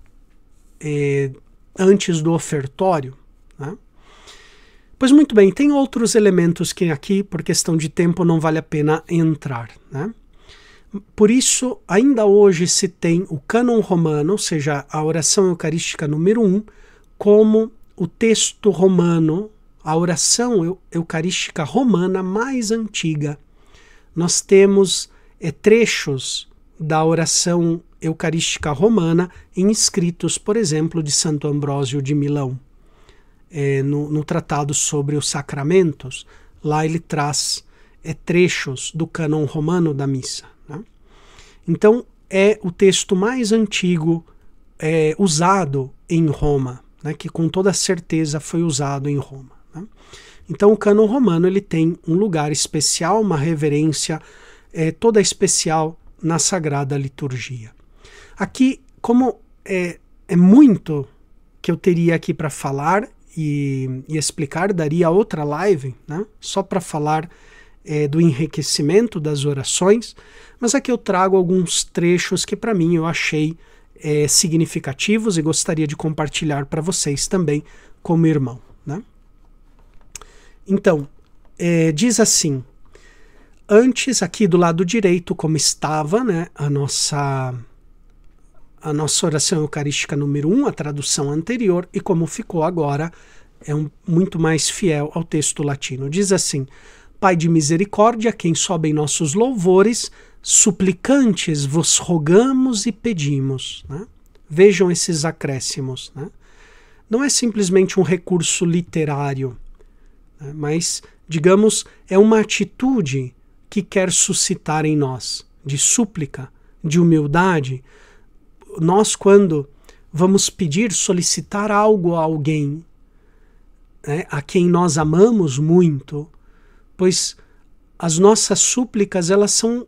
antes do ofertório. Né? Pois muito bem, tem outros elementos que aqui, por questão de tempo, não vale a pena entrar. Né? Por isso, ainda hoje se tem o cânon romano, ou seja, a oração eucarística número 1, como o texto romano, a oração eucarística romana mais antiga. Nós temos trechos da oração eucarística romana em escritos, por exemplo, de Santo Ambrósio de Milão. No tratado sobre os sacramentos, lá ele traz trechos do cânon romano da missa. Né? Então, é o texto mais antigo usado em Roma, né? Que com toda certeza foi usado em Roma. Né? Então, o cânon romano ele tem um lugar especial, uma reverência toda especial na Sagrada Liturgia. Aqui, como é muito que eu teria aqui para falar e explicar, daria outra live, né? Só para falar do enriquecimento das orações, mas aqui eu trago alguns trechos que para mim eu achei significativos e gostaria de compartilhar para vocês também como irmão. Né? Então, diz assim, antes aqui do lado direito, como estava, né, a nossa oração eucarística número 1, a tradução anterior, e como ficou agora, muito mais fiel ao texto latino. Diz assim, Pai de misericórdia, quem sobem nossos louvores, suplicantes vos rogamos e pedimos. Né? Vejam esses acréscimos. Né? Não é simplesmente um recurso literário, né? Mas, digamos, é uma atitude que quer suscitar em nós, de súplica, de humildade. Nós, quando vamos pedir, solicitar algo a alguém, né, a quem nós amamos muito, pois as nossas súplicas, elas são,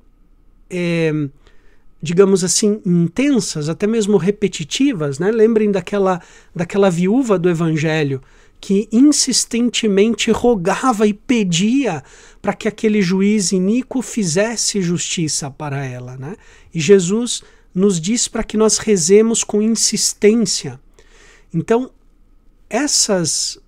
digamos assim, intensas, até mesmo repetitivas. Né? Lembrem daquela viúva do Evangelho, que insistentemente rogava e pedia para que aquele juiz iníquo fizesse justiça para ela. Né? E Jesus nos diz para que nós rezemos com insistência. Então, essas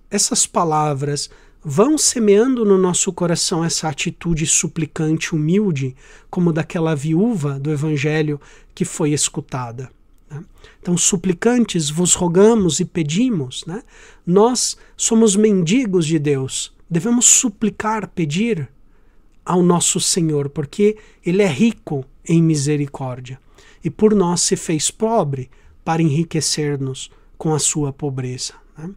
palavras vão semeando no nosso coração essa atitude suplicante, humilde, como daquela viúva do Evangelho que foi escutada. Né? Então, suplicantes, vos rogamos e pedimos. Né? Nós somos mendigos de Deus, devemos suplicar, pedir ao nosso Senhor, porque Ele é rico em misericórdia e por nós se fez pobre para enriquecer-nos com a sua pobreza. Né?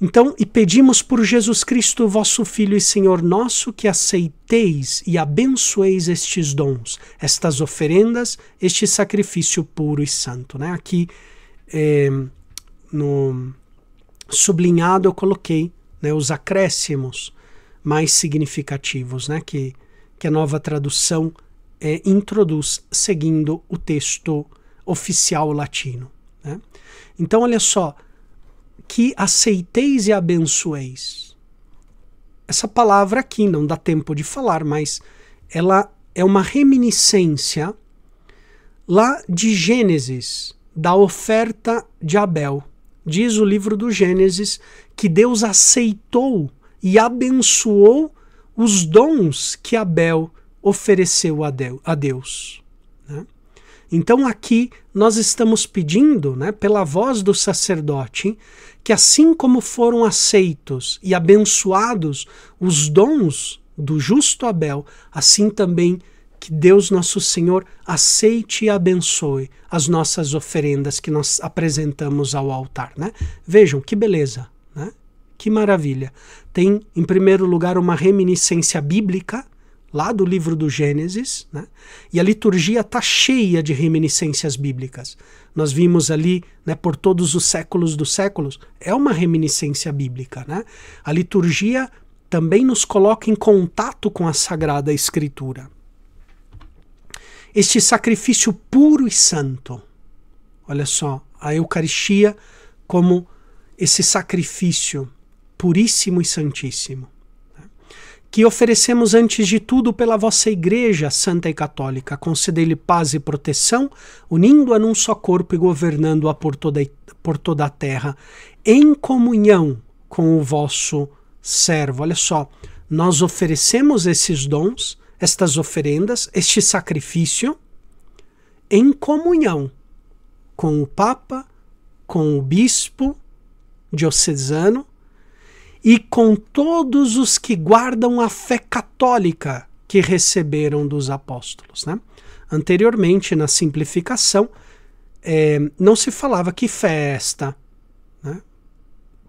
Então, e pedimos por Jesus Cristo, vosso Filho e Senhor nosso, que aceiteis e abençoeis estes dons, estas oferendas, este sacrifício puro e santo. Né? Aqui, no sublinhado, eu coloquei, né, os acréscimos mais significativos, né, que a nova tradução introduz, seguindo o texto oficial latino, né? Então, olha só, que aceiteis e abençoeis. Essa palavra aqui não dá tempo de falar, mas ela é uma reminiscência lá de Gênesis, da oferta de Abel. Diz o livro do Gênesis que Deus aceitou e abençoou os dons que Abel ofereceu a Deus, né? Então aqui nós estamos pedindo, né, pela voz do sacerdote, que assim como foram aceitos e abençoados os dons do justo Abel, assim também que Deus nosso Senhor aceite e abençoe as nossas oferendas que nós apresentamos ao altar, né? Vejam que beleza, né? Que maravilha. Tem, em primeiro lugar, uma reminiscência bíblica, lá do livro do Gênesis, né? E a liturgia está cheia de reminiscências bíblicas. Nós vimos ali, né, por todos os séculos dos séculos, é uma reminiscência bíblica, né? A liturgia também nos coloca em contato com a Sagrada Escritura. Este sacrifício puro e santo, olha só, a Eucaristia como esse sacrifício puríssimo e santíssimo, que oferecemos antes de tudo pela vossa Igreja Santa e Católica, concedei-lhe paz e proteção, unindo-a num só corpo e governando-a por toda a terra, em comunhão com o vosso servo. Olha só, nós oferecemos esses dons, estas oferendas, este sacrifício, em comunhão com o Papa, com o Bispo diocesano, e com todos os que guardam a fé católica que receberam dos apóstolos, né? Anteriormente, na simplificação, não se falava que fé é esta, né?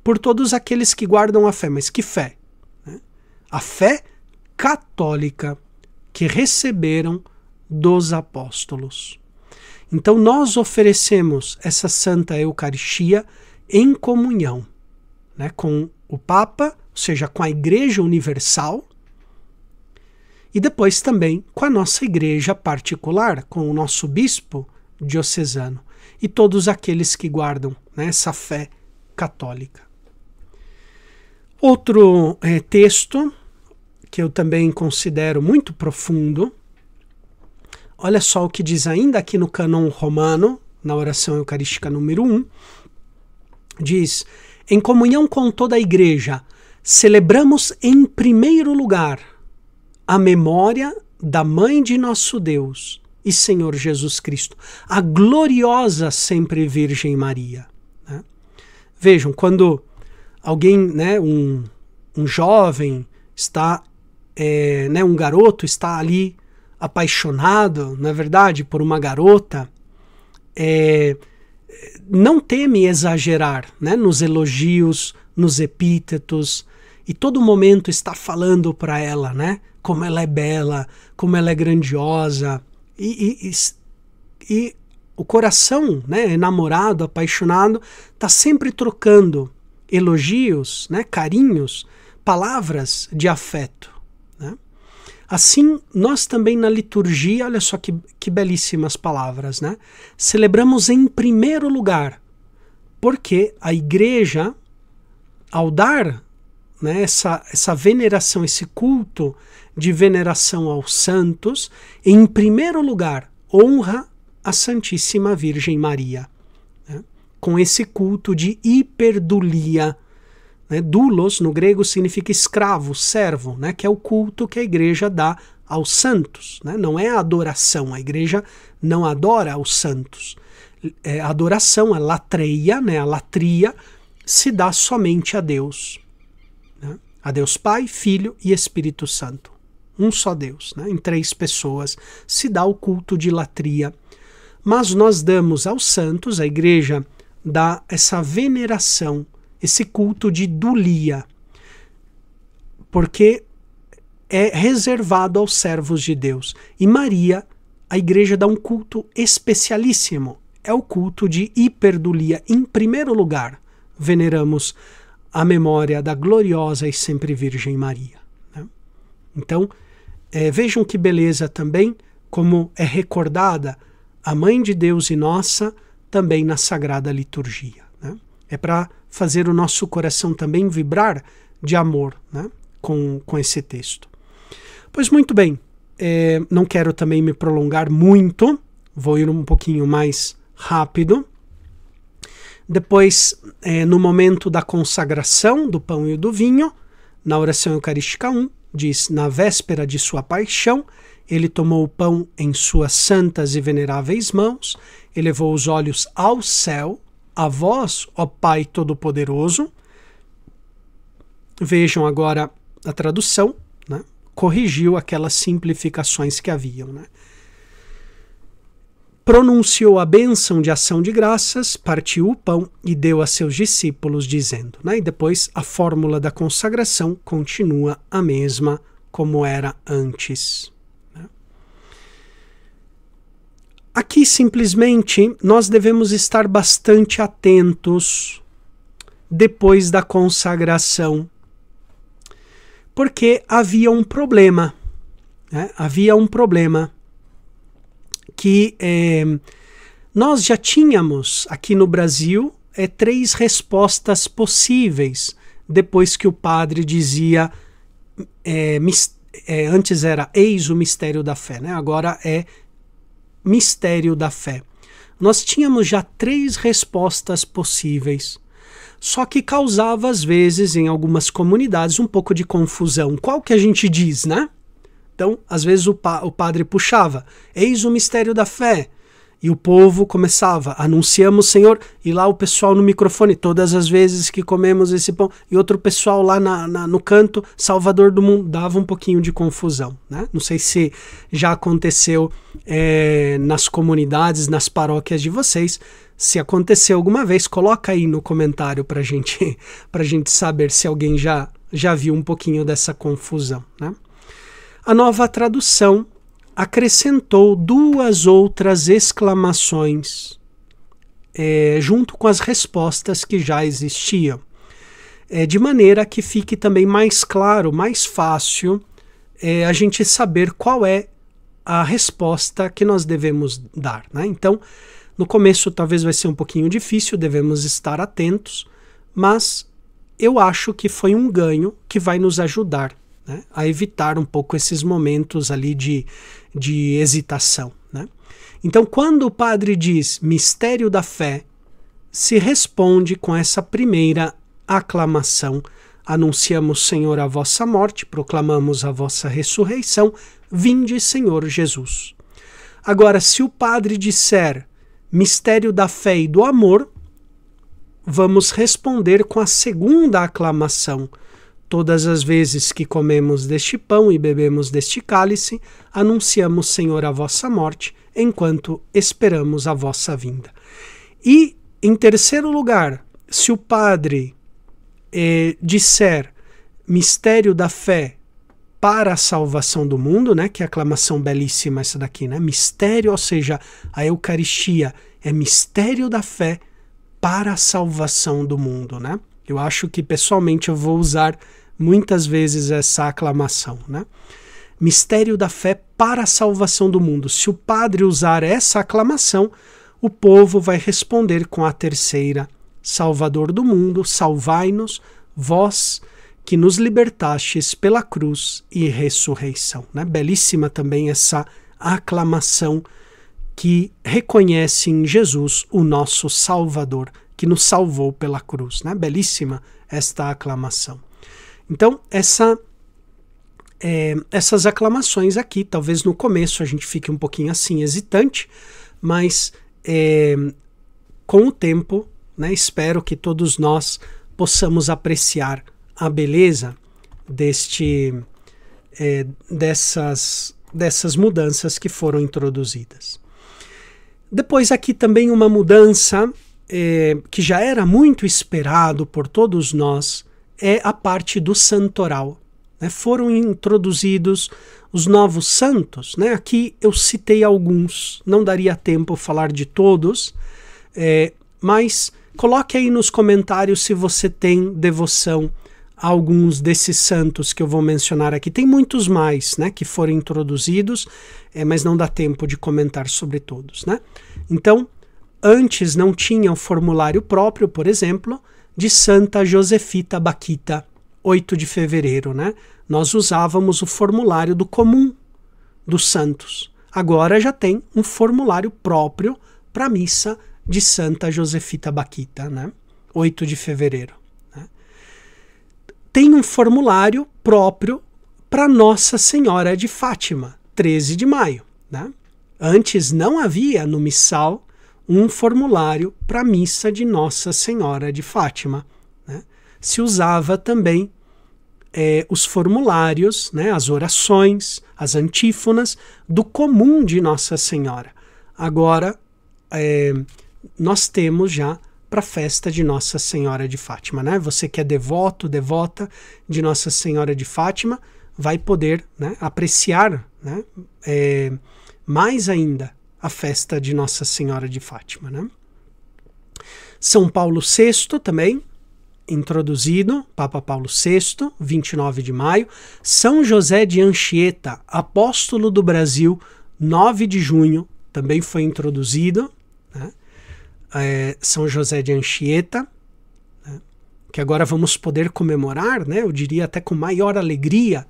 Por todos aqueles que guardam a fé, mas que fé? Né? A fé católica que receberam dos apóstolos. Então nós oferecemos essa Santa Eucaristia em comunhão, né, com o Papa, ou seja, com a Igreja Universal, e depois também com a nossa igreja particular, com o nosso bispo diocesano e todos aqueles que guardam, né, essa fé católica. Outro texto que eu também considero muito profundo, olha só o que diz ainda aqui no cânon romano, na oração eucarística número 1, diz: em comunhão com toda a Igreja, celebramos em primeiro lugar a memória da Mãe de nosso Deus e Senhor Jesus Cristo, a gloriosa sempre Virgem Maria. Né? Vejam, quando alguém, né, um jovem está, né, um garoto está ali apaixonado, não é verdade, por uma garota, não teme exagerar, né, nos elogios, nos epítetos, e todo momento está falando para ela, né, como ela é bela, como ela é grandiosa, e o coração, né, enamorado, apaixonado, está sempre trocando elogios, né, carinhos, palavras de afeto. Né? Assim, nós também na liturgia, olha só que belíssimas palavras, né? Celebramos em primeiro lugar, porque a Igreja, ao dar, né, essa veneração, esse culto de veneração aos santos, em primeiro lugar, honra a Santíssima Virgem Maria, né? Com esse culto de hiperdulia. Né? Doulos, no grego, significa escravo, servo, né? Que é o culto que a Igreja dá aos santos. Né? Não é a adoração, a Igreja não adora aos santos. A adoração, a latreia, né? A latria, se dá somente a Deus. Né? A Deus Pai, Filho e Espírito Santo. Um só Deus, né? Em 3 pessoas se dá o culto de latria. Mas nós damos aos santos, a Igreja dá essa veneração, esse culto de dulia, porque é reservado aos servos de Deus. E Maria, a Igreja dá um culto especialíssimo, é o culto de hiperdulia. Em primeiro lugar, veneramos a memória da gloriosa e sempre Virgem Maria. Né? Então, vejam que beleza também, como é recordada a Mãe de Deus e nossa, também na Sagrada Liturgia, né? É para fazer o nosso coração também vibrar de amor, né? Com esse texto. Pois muito bem, não quero também me prolongar muito, vou ir um pouquinho mais rápido. Depois, no momento da consagração do pão e do vinho, na oração eucarística 1, diz: na véspera de sua paixão, ele tomou o pão em suas santas e veneráveis mãos, elevou os olhos ao céu, a vós, ó Pai Todo-Poderoso. Vejam agora a tradução, né? Corrigiu aquelas simplificações que haviam, né? Pronunciou a bênção de ação de graças, partiu o pão e deu a seus discípulos, dizendo, né? E depois a fórmula da consagração continua a mesma como era antes, né? Aqui simplesmente nós devemos estar bastante atentos depois da consagração, porque havia um problema, né? Havia um problema que nós já tínhamos aqui no Brasil 3 respostas possíveis depois que o padre dizia, antes era eis o mistério da fé, né? Agora é mistério da fé. Nós tínhamos já 3 respostas possíveis, só que causava às vezes em algumas comunidades um pouco de confusão. Qual que a gente diz, né? Então, às vezes o padre puxava, eis o mistério da fé, e o povo começava, anunciamos o Senhor, e lá o pessoal no microfone, todas as vezes que comemos esse pão, e outro pessoal lá no canto, Salvador do mundo, dava um pouquinho de confusão, né? Não sei se já aconteceu nas comunidades, nas paróquias de vocês. Se aconteceu alguma vez, coloca aí no comentário pra gente saber se alguém já viu um pouquinho dessa confusão, né? A Nova Tradução acrescentou 2 outras exclamações junto com as respostas que já existiam, de maneira que fique também mais claro, mais fácil a gente saber qual é a resposta que nós devemos dar, né? Então, no começo talvez vai ser um pouquinho difícil, devemos estar atentos, mas eu acho que foi um ganho que vai nos ajudar, né, a evitar um pouco esses momentos ali de hesitação, né? Então, quando o padre diz mistério da fé, se responde com essa primeira aclamação: anunciamos, Senhor, a vossa morte, proclamamos a vossa ressurreição, vinde, Senhor Jesus. Agora, se o padre disser mistério da fé e do amor, vamos responder com a segunda aclamação: todas as vezes que comemos deste pão e bebemos deste cálice, anunciamos, Senhor, a vossa morte, enquanto esperamos a vossa vinda. E, em terceiro lugar, se o padre disser mistério da fé para a salvação do mundo, né, que é a aclamação belíssima essa daqui, né? Mistério, ou seja, a Eucaristia é mistério da fé para a salvação do mundo, né? Eu acho que pessoalmente eu vou usar muitas vezes essa aclamação, né? Mistério da fé para a salvação do mundo. Se o padre usar essa aclamação, o povo vai responder com a terceira: Salvador do mundo, salvai-nos, vós que nos libertastes pela cruz e ressurreição, né? Belíssima também essa aclamação que reconhece em Jesus o nosso Salvador, que nos salvou pela cruz, né? Belíssima esta aclamação. Então, essas aclamações aqui, talvez no começo a gente fique um pouquinho assim hesitante, mas com o tempo, né, espero que todos nós possamos apreciar a beleza dessas mudanças que foram introduzidas. Depois aqui também uma mudança que já era muito esperado por todos nós, é a parte do santoral, né? Foram introduzidos os novos santos, né? Aqui eu citei alguns, não daria tempo falar de todos, mas coloque aí nos comentários se você tem devoção alguns desses santos que eu vou mencionar aqui. Tem muitos mais, né, que foram introduzidos, mas não dá tempo de comentar sobre todos, né? Então, antes não tinha um formulário próprio, por exemplo, de Santa Josefita Bakhita, 8 de fevereiro, né? Nós usávamos o formulário do comum dos santos. Agora já tem um formulário próprio para a missa de Santa Josefita Bakhita, né? 8 de fevereiro. Né? Tem um formulário próprio para Nossa Senhora de Fátima, 13 de maio. Né? Antes não havia no missal um formulário para a missa de Nossa Senhora de Fátima. Né? Se usava também os formulários, né, as orações, as antífonas do comum de Nossa Senhora. Agora, nós temos já para a festa de Nossa Senhora de Fátima. Né? Você que é devoto, devota de Nossa Senhora de Fátima, vai poder, né, apreciar, né, mais ainda a festa de Nossa Senhora de Fátima. Né? São Paulo VI também, introduzido, Papa Paulo VI, 29 de maio. São José de Anchieta, apóstolo do Brasil, 9 de junho, também foi introduzido. Né? São José de Anchieta, né? Que agora vamos poder comemorar, né? Eu diria até com maior alegria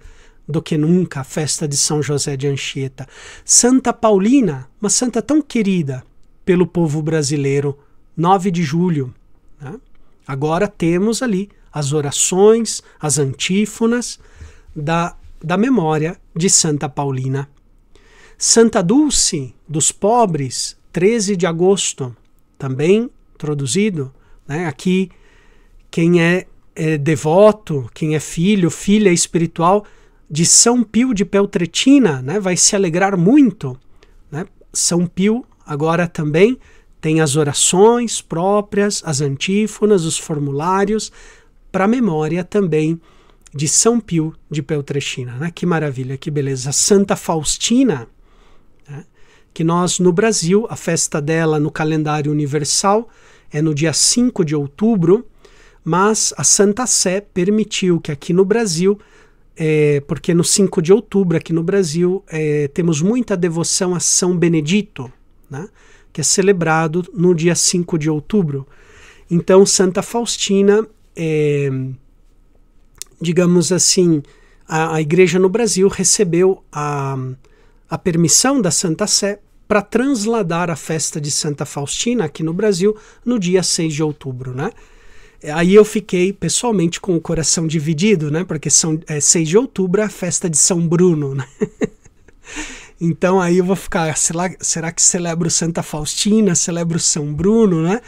do que nunca, a festa de São José de Anchieta. Santa Paulina, uma santa tão querida pelo povo brasileiro, 9 de julho. Né? Agora temos ali as orações, as antífonas da memória de Santa Paulina. Santa Dulce, dos pobres, 13 de agosto, também introduzido. Né? Aqui, quem é devoto, quem é filho, filha espiritual de São Pio de Peltretina, né, vai se alegrar muito. Né? São Pio agora também tem as orações próprias, as antífonas, os formulários, para a memória também de São Pio de Peltretina. Né? Que maravilha, que beleza. Santa Faustina, né, que nós no Brasil, a festa dela no calendário universal é no dia 5 de outubro, mas a Santa Sé permitiu que aqui no Brasil, porque no 5 de outubro aqui no Brasil temos muita devoção a São Benedito, né, que é celebrado no dia 5 de outubro. Então Santa Faustina, digamos assim, a Igreja no Brasil recebeu a permissão da Santa Sé para transladar a festa de Santa Faustina aqui no Brasil no dia 6 de outubro, né? Aí eu fiquei pessoalmente com o coração dividido, né? Porque 6 de outubro é a festa de São Bruno, né? Então aí eu vou ficar, será que celebro Santa Faustina, celebro São Bruno, né?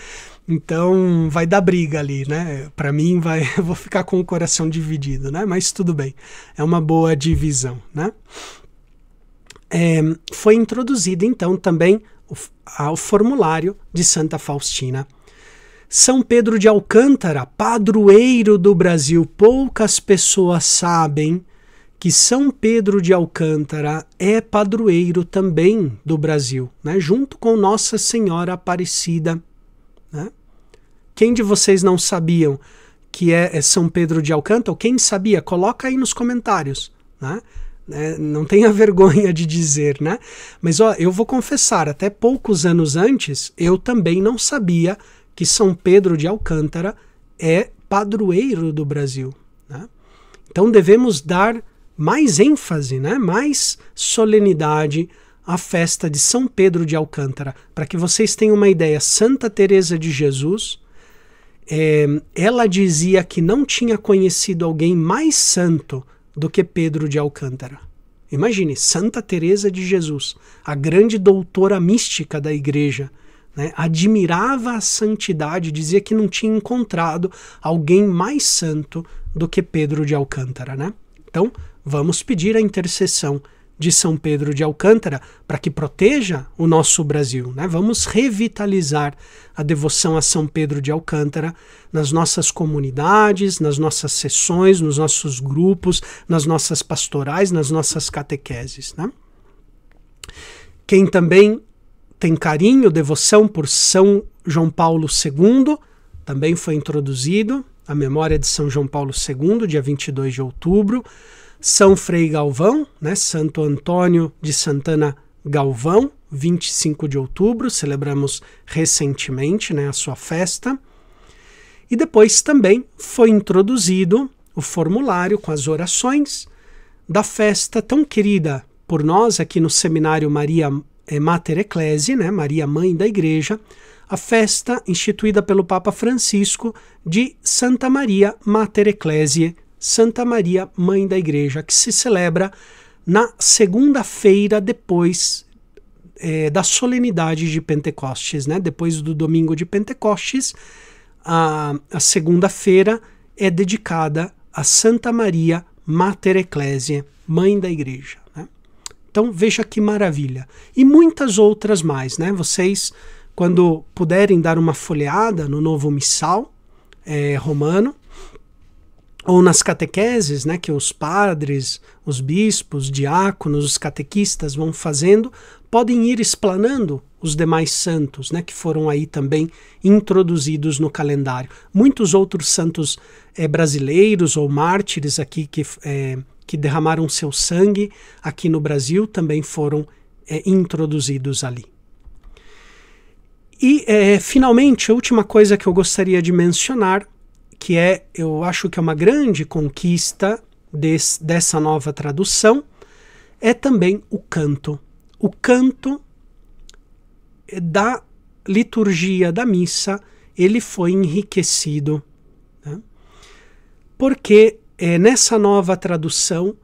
Então vai dar briga ali, né? Para mim eu vou ficar com o coração dividido, né? Mas tudo bem, é uma boa divisão, né? Foi introduzido então também o formulário de Santa Faustina. São Pedro de Alcântara, padroeiro do Brasil. Poucas pessoas sabem que São Pedro de Alcântara é padroeiro também do Brasil, né? Junto com Nossa Senhora Aparecida. Né? Quem de vocês não sabiam que é São Pedro de Alcântara? Ou quem sabia? Coloca aí nos comentários. Né? Não tenha vergonha de dizer, né? Mas ó, eu vou confessar, até poucos anos antes, eu também não sabia que São Pedro de Alcântara é padroeiro do Brasil. Né? Então devemos dar mais ênfase, né? Mais solenidade à festa de São Pedro de Alcântara. Para que vocês tenham uma ideia, Santa Teresa de Jesus, ela dizia que não tinha conhecido alguém mais santo do que Pedro de Alcântara. Imagine, Santa Teresa de Jesus, a grande doutora mística da Igreja, né, admirava a santidade, dizia que não tinha encontrado alguém mais santo do que Pedro de Alcântara. Né? Então, vamos pedir a intercessão de São Pedro de Alcântara para que proteja o nosso Brasil. Né? Vamos revitalizar a devoção a São Pedro de Alcântara nas nossas comunidades, nas nossas sessões, nos nossos grupos, nas nossas pastorais, nas nossas catequeses. Né? Quem também tem carinho, devoção por São João Paulo II, também foi introduzido a memória de São João Paulo II, dia 22 de outubro, São Frei Galvão, né, Santo Antônio de Santana Galvão, 25 de outubro, celebramos recentemente, né, a sua festa. E depois também foi introduzido o formulário com as orações da festa tão querida por nós aqui no Seminário Maria Mater Ecclesiae, né, Maria Mãe da Igreja, a festa instituída pelo Papa Francisco de Santa Maria Mater Ecclesiae, Santa Maria Mãe da Igreja, que se celebra na segunda-feira depois da solenidade de Pentecostes, né? Depois do domingo de Pentecostes, a segunda-feira é dedicada a Santa Maria Mater Ecclesiae, Mãe da Igreja, né? Então veja que maravilha. E muitas outras mais, né? Vocês, quando puderem dar uma folheada no Novo Missal romano, ou nas catequeses, né, que os padres, os bispos, diáconos, os catequistas vão fazendo, podem ir explanando os demais santos, né, que foram aí também introduzidos no calendário. Muitos outros santos brasileiros ou mártires aqui que derramaram seu sangue aqui no Brasil também foram introduzidos ali. E, finalmente, a última coisa que eu gostaria de mencionar, que eu acho que é uma grande conquista dessa nova tradução, é também o canto. O canto da liturgia da missa, ele foi enriquecido, né? Porque nessa nova tradução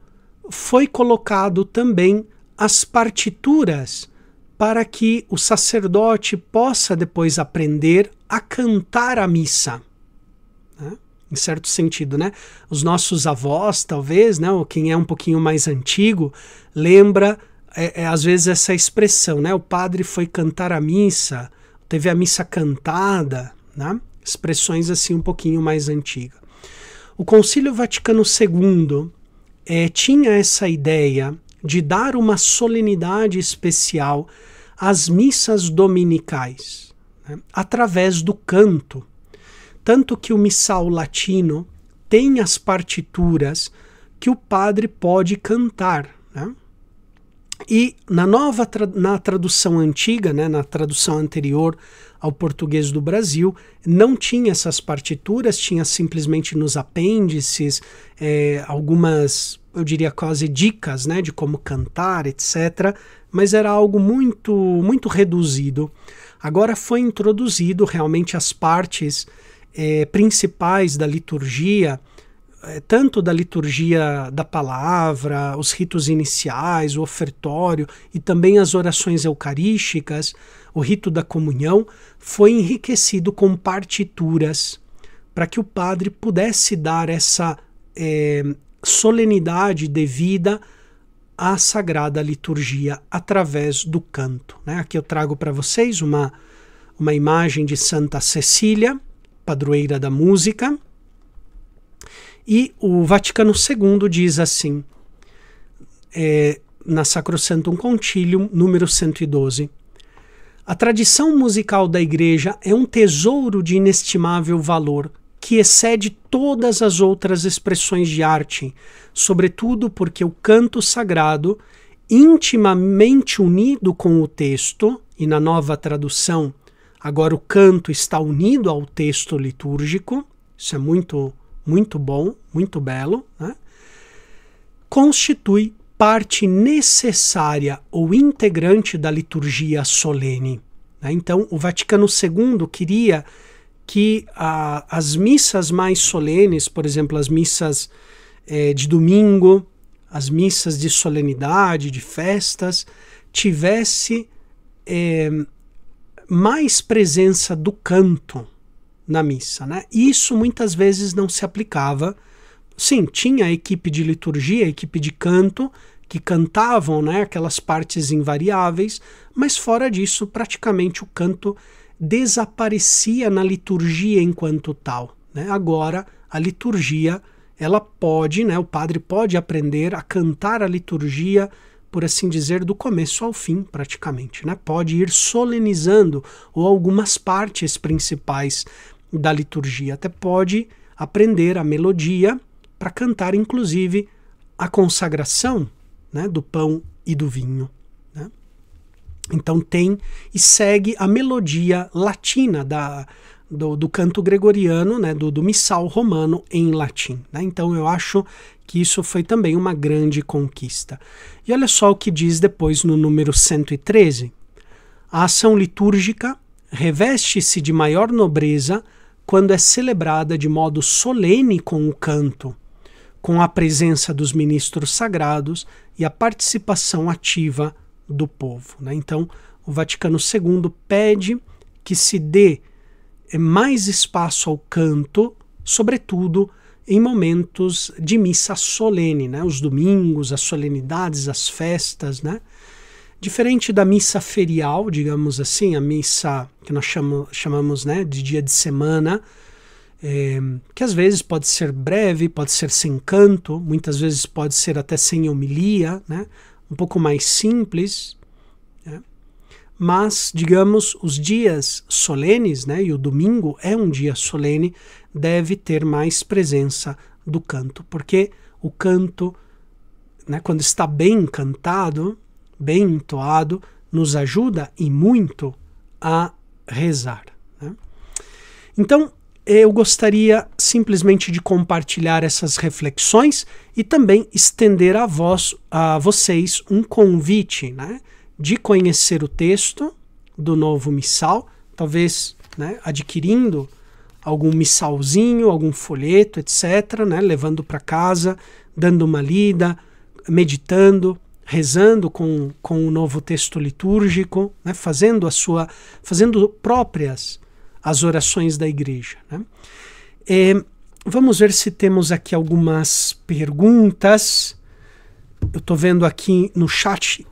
foi colocado também as partituras para que o sacerdote possa depois aprender a cantar a missa. Em certo sentido, né? Os nossos avós, talvez, né? Ou quem é um pouquinho mais antigo, lembra, às vezes, essa expressão, né? O padre foi cantar a missa, teve a missa cantada, né? Expressões assim um pouquinho mais antigas. O Concílio Vaticano II tinha essa ideia de dar uma solenidade especial às missas dominicais, né? Através do canto. Tanto que o missal latino tem as partituras que o padre pode cantar, né? E na tradução antiga, né, na tradução anterior ao português do Brasil, não tinha essas partituras, tinha simplesmente nos apêndices algumas, eu diria quase dicas, né, de como cantar, etc. Mas era algo muito, muito reduzido. Agora foi introduzido realmente as partes principais da liturgia, tanto da liturgia da palavra, os ritos iniciais, o ofertório e também as orações eucarísticas, o rito da comunhão, foi enriquecido com partituras para que o padre pudesse dar essa solenidade devida à sagrada liturgia através do canto, né? Aqui eu trago para vocês uma imagem de Santa Cecília, padroeira da música, e o Vaticano II diz assim, na Sacrosanctum Concilium, número 112, a tradição musical da Igreja é um tesouro de inestimável valor, que excede todas as outras expressões de arte, sobretudo porque o canto sagrado, intimamente unido com o texto, e na nova tradução, agora o canto está unido ao texto litúrgico, isso é muito, muito bom, muito belo, né? Constitui parte necessária ou integrante da liturgia solene, né? Então, o Vaticano II queria que as missas mais solenes, por exemplo, as missas de domingo, as missas de solenidade, de festas, tivesse mais presença do canto na missa, né? Isso muitas vezes não se aplicava. Sim, tinha a equipe de liturgia, a equipe de canto, que cantavam, né, aquelas partes invariáveis, mas fora disso, praticamente o canto desaparecia na liturgia enquanto tal, né? Agora, a liturgia, ela pode, né, o padre pode aprender a cantar a liturgia, por assim dizer, do começo ao fim, praticamente, né? Pode ir solenizando ou algumas partes principais da liturgia, até pode aprender a melodia para cantar, inclusive, a consagração, né, do pão e do vinho. Né? Então tem e segue a melodia latina do canto gregoriano, né, do missal romano em latim. Né? Então eu acho que isso foi também uma grande conquista. E olha só o que diz depois no número 113. A ação litúrgica reveste-se de maior nobreza quando é celebrada de modo solene com o canto, com a presença dos ministros sagrados e a participação ativa do povo. Né? Então, o Vaticano II pede que se dê mais espaço ao canto, sobretudo em momentos de missa solene, né? Os domingos, as solenidades, as festas, né? Diferente da missa ferial, digamos assim, a missa que nós chamamos, né, de dia de semana, que às vezes pode ser breve, pode ser sem canto, muitas vezes pode ser até sem homilia, né? Um pouco mais simples, né? Mas, digamos, os dias solenes, né, e o domingo é um dia solene, deve ter mais presença do canto, porque o canto, né, quando está bem cantado, bem entoado, nos ajuda e muito a rezar. Né? Então, eu gostaria simplesmente de compartilhar essas reflexões e também estender a vocês um convite, né, de conhecer o texto do novo missal, talvez, né, adquirindo algum missalzinho, algum folheto, etc., né, levando para casa, dando uma lida, meditando, rezando com o novo texto litúrgico, né, fazendo próprias as orações da igreja. Né? Vamos ver se temos aqui algumas perguntas. Eu estou vendo aqui no chat,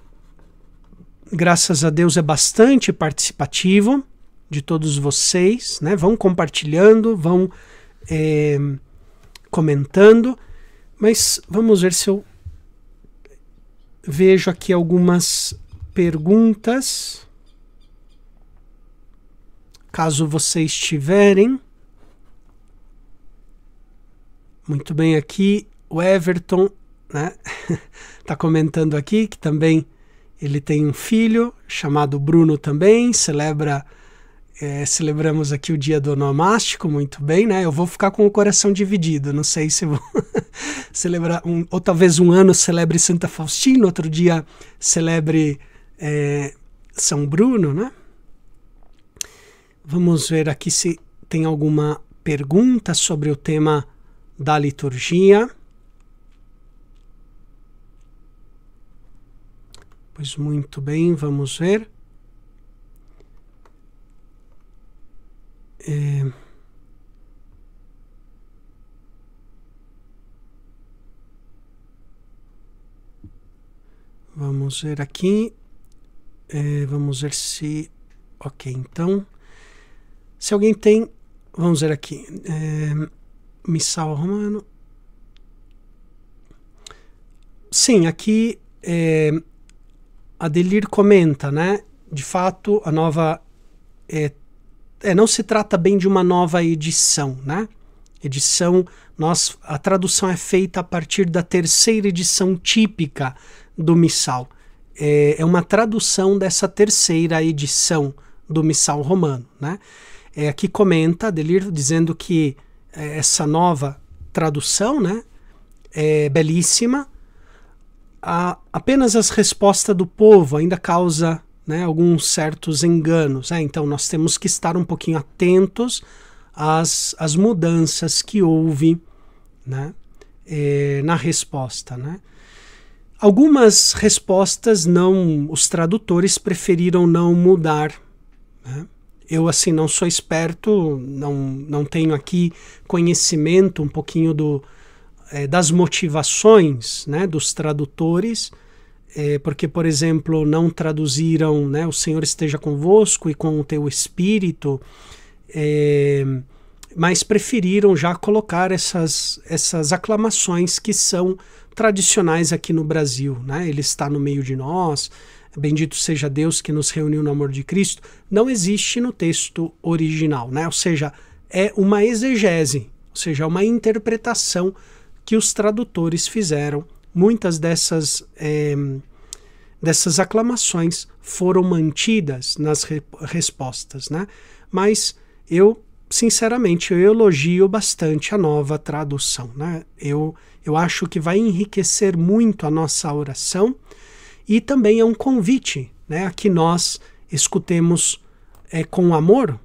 graças a Deus é bastante participativo de todos vocês, né? Vão compartilhando, vão comentando, mas vamos ver se eu vejo aqui algumas perguntas, caso vocês tiverem. Muito bem, aqui o Everton, né, tá comentando aqui que também ele tem um filho chamado Bruno também, celebramos aqui o dia do onomástico, muito bem, né? Eu vou ficar com o coração dividido, não sei se vou celebrar, ou talvez um ano celebre Santa Faustina, outro dia celebre São Bruno, né? Vamos ver aqui se tem alguma pergunta sobre o tema da liturgia. Pois muito bem, vamos ver. Vamos ver aqui. Vamos ver se... Ok, então... Se alguém tem... Vamos ver aqui. Missal romano. Sim, aqui... Adelir comenta, né? De fato, a nova... não se trata bem de uma nova edição, né? A tradução é feita a partir da terceira edição típica do missal. É uma tradução dessa terceira edição do missal romano, né? Aqui comenta Adelir dizendo que essa nova tradução, né, é belíssima. Apenas as respostas do povo ainda causa, né, alguns certos enganos. Então nós temos que estar um pouquinho atentos às mudanças que houve, né, na resposta. Né? Algumas respostas os tradutores preferiram não mudar. Né? Eu, assim, não sou esperto, não tenho aqui conhecimento um pouquinho das motivações, né, dos tradutores, porque, por exemplo, não traduziram, né, o Senhor esteja convosco e com o teu espírito, mas preferiram já colocar essas aclamações que são tradicionais aqui no Brasil. Né? Ele está no meio de nós, bendito seja Deus que nos reuniu no amor de Cristo, não existe no texto original, né? Ou seja, é uma exegese, Ou seja, uma interpretação que os tradutores fizeram. Muitas dessas aclamações foram mantidas nas respostas, né? Mas sinceramente, eu elogio bastante a nova tradução, né? Eu acho que vai enriquecer muito a nossa oração e também é um convite, né, a que nós escutemos com amor,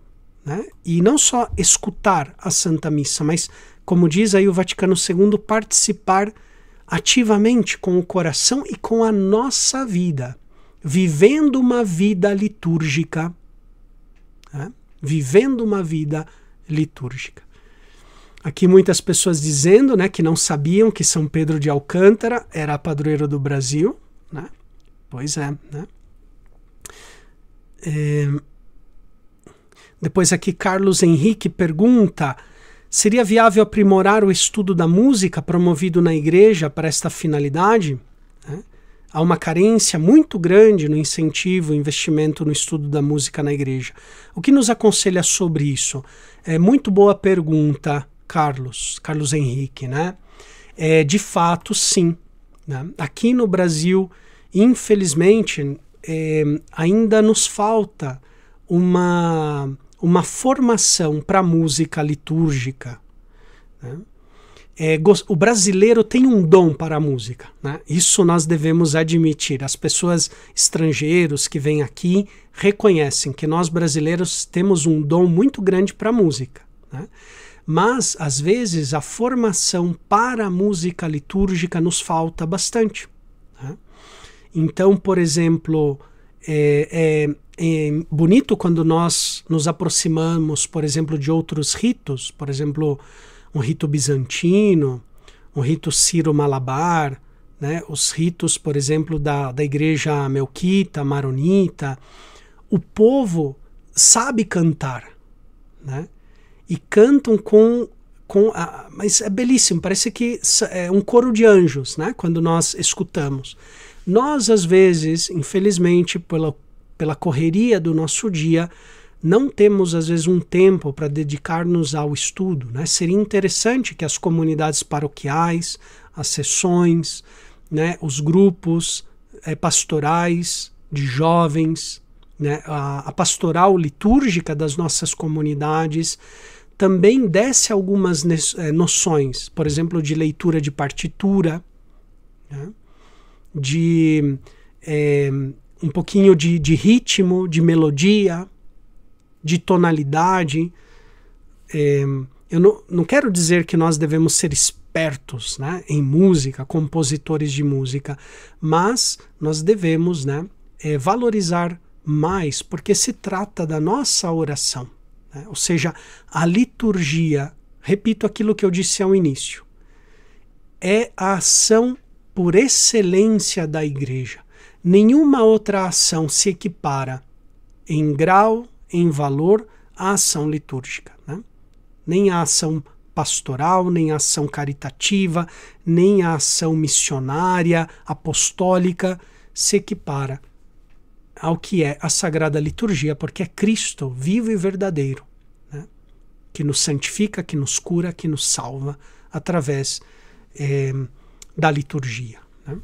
né? E não só escutar a Santa Missa, mas, como diz aí o Vaticano II, participar ativamente com o coração e com a nossa vida, vivendo uma vida litúrgica, né? Vivendo uma vida litúrgica. Aqui muitas pessoas dizendo, né, que não sabiam que São Pedro de Alcântara era padroeiro do Brasil, né? Pois é, né? Depois aqui Carlos Henrique pergunta: seria viável aprimorar o estudo da música promovido na igreja para esta finalidade? Há uma carência muito grande no incentivo, investimento no estudo da música na igreja. O que nos aconselha sobre isso? É muito boa pergunta, Carlos Henrique, né? De fato, sim, né? Aqui no Brasil, infelizmente, ainda nos falta uma formação para a música litúrgica, né? O brasileiro tem um dom para a música, né? Isso nós devemos admitir. As pessoas estrangeiros que vêm aqui reconhecem que nós brasileiros temos um dom muito grande para a música, né? Mas, às vezes, a formação para a música litúrgica nos falta bastante, né? Então, por exemplo, é bonito quando nós nos aproximamos, por exemplo, de outros ritos, por exemplo, um rito bizantino, um rito síro-malabar, né? Os ritos, por exemplo, da igreja melquita, maronita. O povo sabe cantar, né? E cantam mas é belíssimo, parece que é um coro de anjos, né? Quando nós escutamos. Nós, às vezes, infelizmente, pela correria do nosso dia, não temos, às vezes, um tempo para dedicar-nos ao estudo, né? Seria interessante que as comunidades paroquiais, as sessões, né, os grupos pastorais de jovens, né, a pastoral litúrgica das nossas comunidades também desse algumas noções, por exemplo, de leitura de partitura, né, de um pouquinho de ritmo, de melodia, de tonalidade. Eu não quero dizer que nós devemos ser expertos, né, em música, compositores de música, mas nós devemos, né, valorizar mais, porque se trata da nossa oração, né? Ou seja, a liturgia, repito aquilo que eu disse ao início, é a ação por excelência da igreja. Nenhuma outra ação se equipara em grau, em valor, à ação litúrgica, né? Nem a ação pastoral, nem a ação caritativa, nem a ação missionária, apostólica, se equipara ao que é a Sagrada Liturgia, porque é Cristo vivo e verdadeiro, né, que nos santifica, que nos cura, que nos salva através da liturgia, né?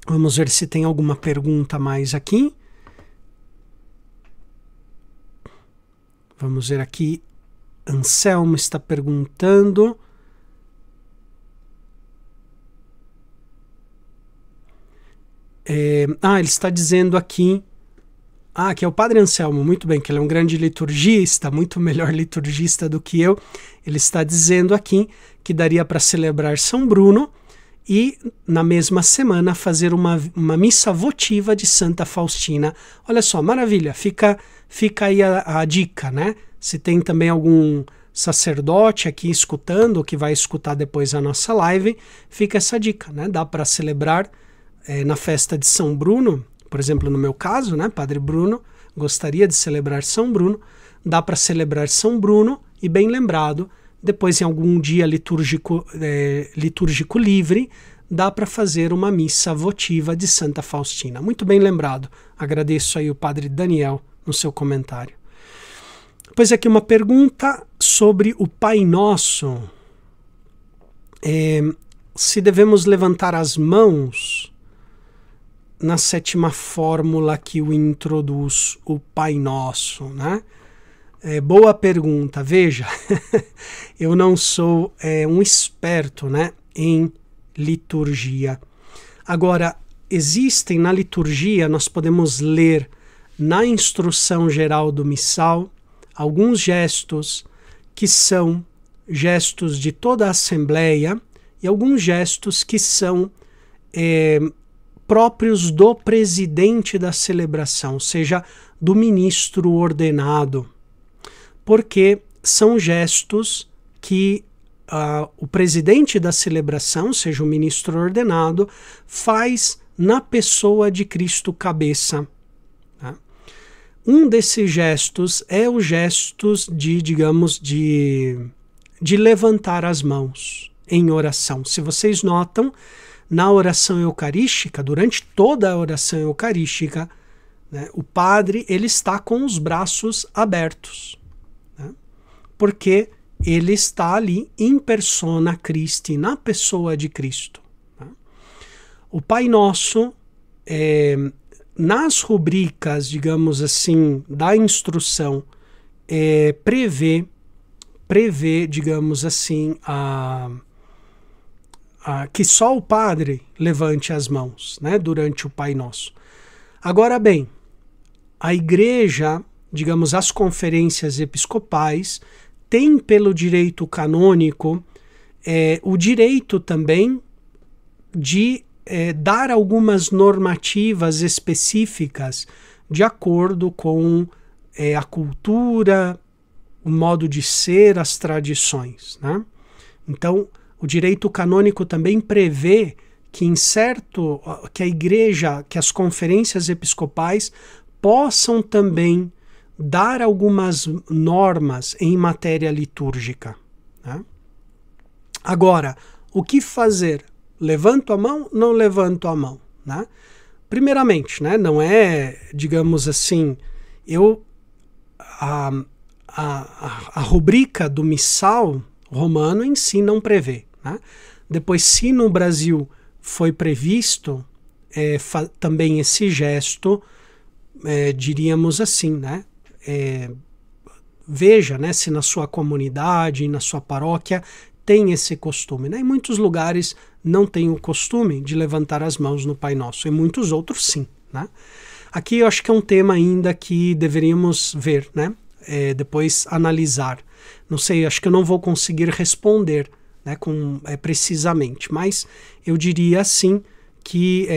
Vamos ver se tem alguma pergunta mais aqui. Vamos ver aqui. Anselmo está perguntando. Ele está dizendo aqui, que é o Padre Anselmo, muito bem, que ele é um grande liturgista, muito melhor liturgista do que eu. Ele está dizendo aqui que daria para celebrar São Bruno e, na mesma semana, fazer uma missa votiva de Santa Faustina. Olha só, maravilha, fica aí a dica, né? Se tem também algum sacerdote aqui escutando, ou que vai escutar depois a nossa live, fica essa dica, né? Dá para celebrar na festa de São Bruno, por exemplo, no meu caso, né, Padre Bruno, gostaria de celebrar São Bruno, dá para celebrar São Bruno e, bem lembrado, depois em algum dia litúrgico livre, dá para fazer uma missa votiva de Santa Faustina. Muito bem lembrado. Agradeço aí o Padre Daniel no seu comentário. Pois aqui uma pergunta sobre o Pai Nosso, se devemos levantar as mãos na sétima fórmula que o introduz, o Pai Nosso, né? Boa pergunta. Veja, eu não sou um experto, né, em liturgia. Agora, existem na liturgia, nós podemos ler na instrução geral do missal alguns gestos que são gestos de toda a Assembleia e alguns gestos que são próprios do presidente da celebração, ou seja, do ministro ordenado, porque são gestos que o presidente da celebração, seja o ministro ordenado, faz na pessoa de Cristo cabeça. Tá? Um desses gestos é o gestos de levantar as mãos em oração. Se vocês notam, na oração eucarística, durante toda a oração eucarística, né, o padre ele está com os braços abertos, né, porque ele está ali in persona Christi, na pessoa de Cristo. Né. O Pai Nosso, nas rubricas, digamos assim, da instrução, prevê, digamos assim, que só o padre levante as mãos, né, durante o Pai Nosso. Agora bem, a igreja, digamos, as conferências episcopais, tem pelo direito canônico o direito também de dar algumas normativas específicas de acordo com a cultura, o modo de ser, as tradições, né? Então, o direito canônico também prevê que que a igreja, que as conferências episcopais possam também dar algumas normas em matéria litúrgica. Né? Agora, o que fazer? Levanto a mão? Não levanto a mão? Né? Primeiramente, né, não é, digamos assim, a rubrica do missal romano em si não prevê. Né? Depois, se no Brasil foi previsto também esse gesto, diríamos assim, né? Veja, né, se na sua comunidade, na sua paróquia tem esse costume. Né? Em muitos lugares não tem o costume de levantar as mãos no Pai Nosso, em muitos outros sim. Né? Aqui eu acho que é um tema ainda que deveríamos ver, né? Depois analisar. Não sei, acho que eu não vou conseguir responder, né, precisamente, mas eu diria assim que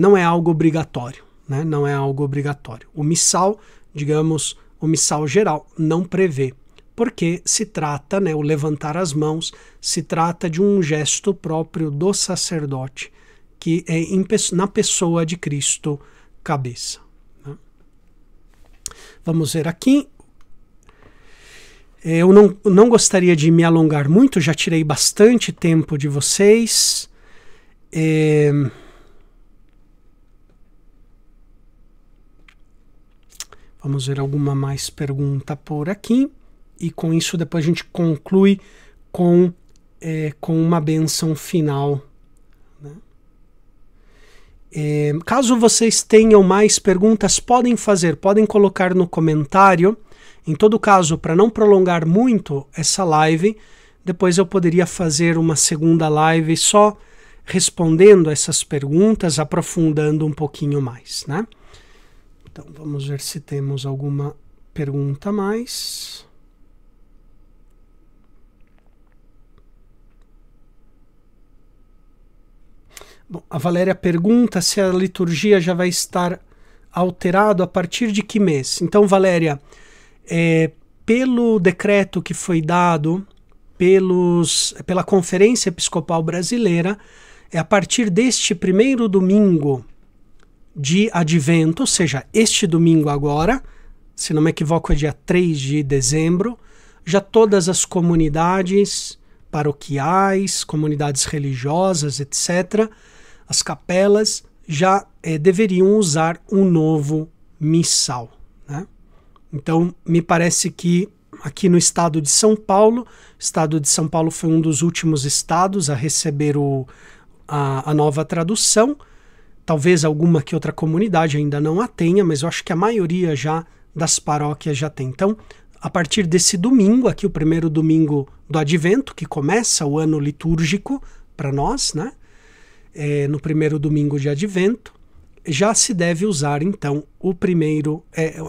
não é algo obrigatório, né, não é algo obrigatório. O missal, digamos, o missal geral não prevê, porque se trata, né, o levantar as mãos, se trata de um gesto próprio do sacerdote, que é na pessoa de Cristo cabeça. Né? Vamos ver aqui. Eu não gostaria de me alongar muito, já tirei bastante tempo de vocês. Vamos ver alguma mais pergunta por aqui. E com isso depois a gente conclui com uma bênção final. Né? Caso vocês tenham mais perguntas, podem colocar no comentário. Em todo caso, para não prolongar muito essa live, depois eu poderia fazer uma segunda live só respondendo essas perguntas, aprofundando um pouquinho mais, né? Então, vamos ver se temos alguma pergunta a mais. Bom, a Valéria pergunta se a liturgia já vai estar alterada a partir de que mês. Então, Valéria, pelo decreto que foi dado pela Conferência Episcopal Brasileira, a partir deste primeiro domingo de Advento, ou seja, este domingo agora, se não me equivoco é dia 3 de dezembro, já todas as comunidades paroquiais, comunidades religiosas, etc., as capelas já deveriam usar um novo missal, né? Então, me parece que aqui no estado de São Paulo. O estado de São Paulo foi um dos últimos estados a receber a nova tradução. Talvez alguma que outra comunidade ainda não a tenha, mas eu acho que a maioria já das paróquias já tem. Então, a partir desse domingo, aqui o primeiro domingo do Advento, que começa o ano litúrgico para nós, né? No primeiro domingo de Advento, já se deve usar, então,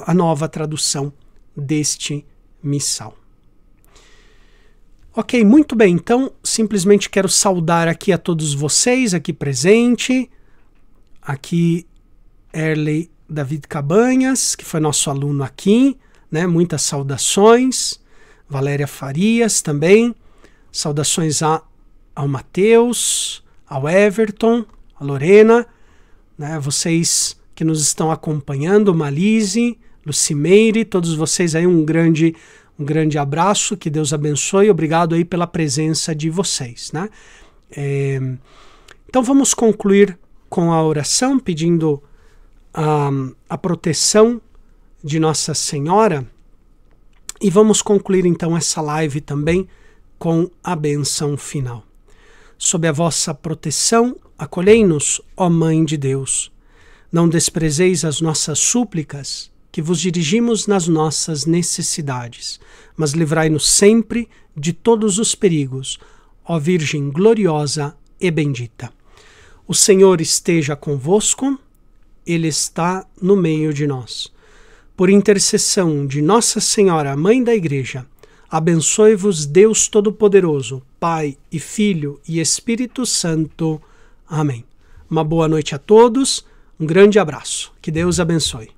a nova tradução deste missal. Ok, muito bem. Então, simplesmente quero saudar aqui a todos vocês aqui presente. Aqui, Erley David Cabanhas, que foi nosso aluno aqui, né? Muitas saudações. Valéria Farias também. Saudações ao Mateus, ao Everton, a Lorena, né? Vocês que nos estão acompanhando, Malise, Lucimeire, todos vocês aí, um grande abraço, que Deus abençoe, obrigado aí pela presença de vocês, né? Então vamos concluir com a oração, pedindo a proteção de Nossa Senhora, e vamos concluir então essa live também com a bênção final. Sob a vossa proteção, acolhei-nos, ó Mãe de Deus. Não desprezeis as nossas súplicas, que vos dirigimos nas nossas necessidades, mas livrai-nos sempre de todos os perigos, ó Virgem gloriosa e bendita. O Senhor esteja convosco, Ele está no meio de nós. Por intercessão de Nossa Senhora, Mãe da Igreja, abençoe-vos Deus Todo-Poderoso, Pai e Filho e Espírito Santo. Amém. Uma boa noite a todos, um grande abraço. Que Deus abençoe.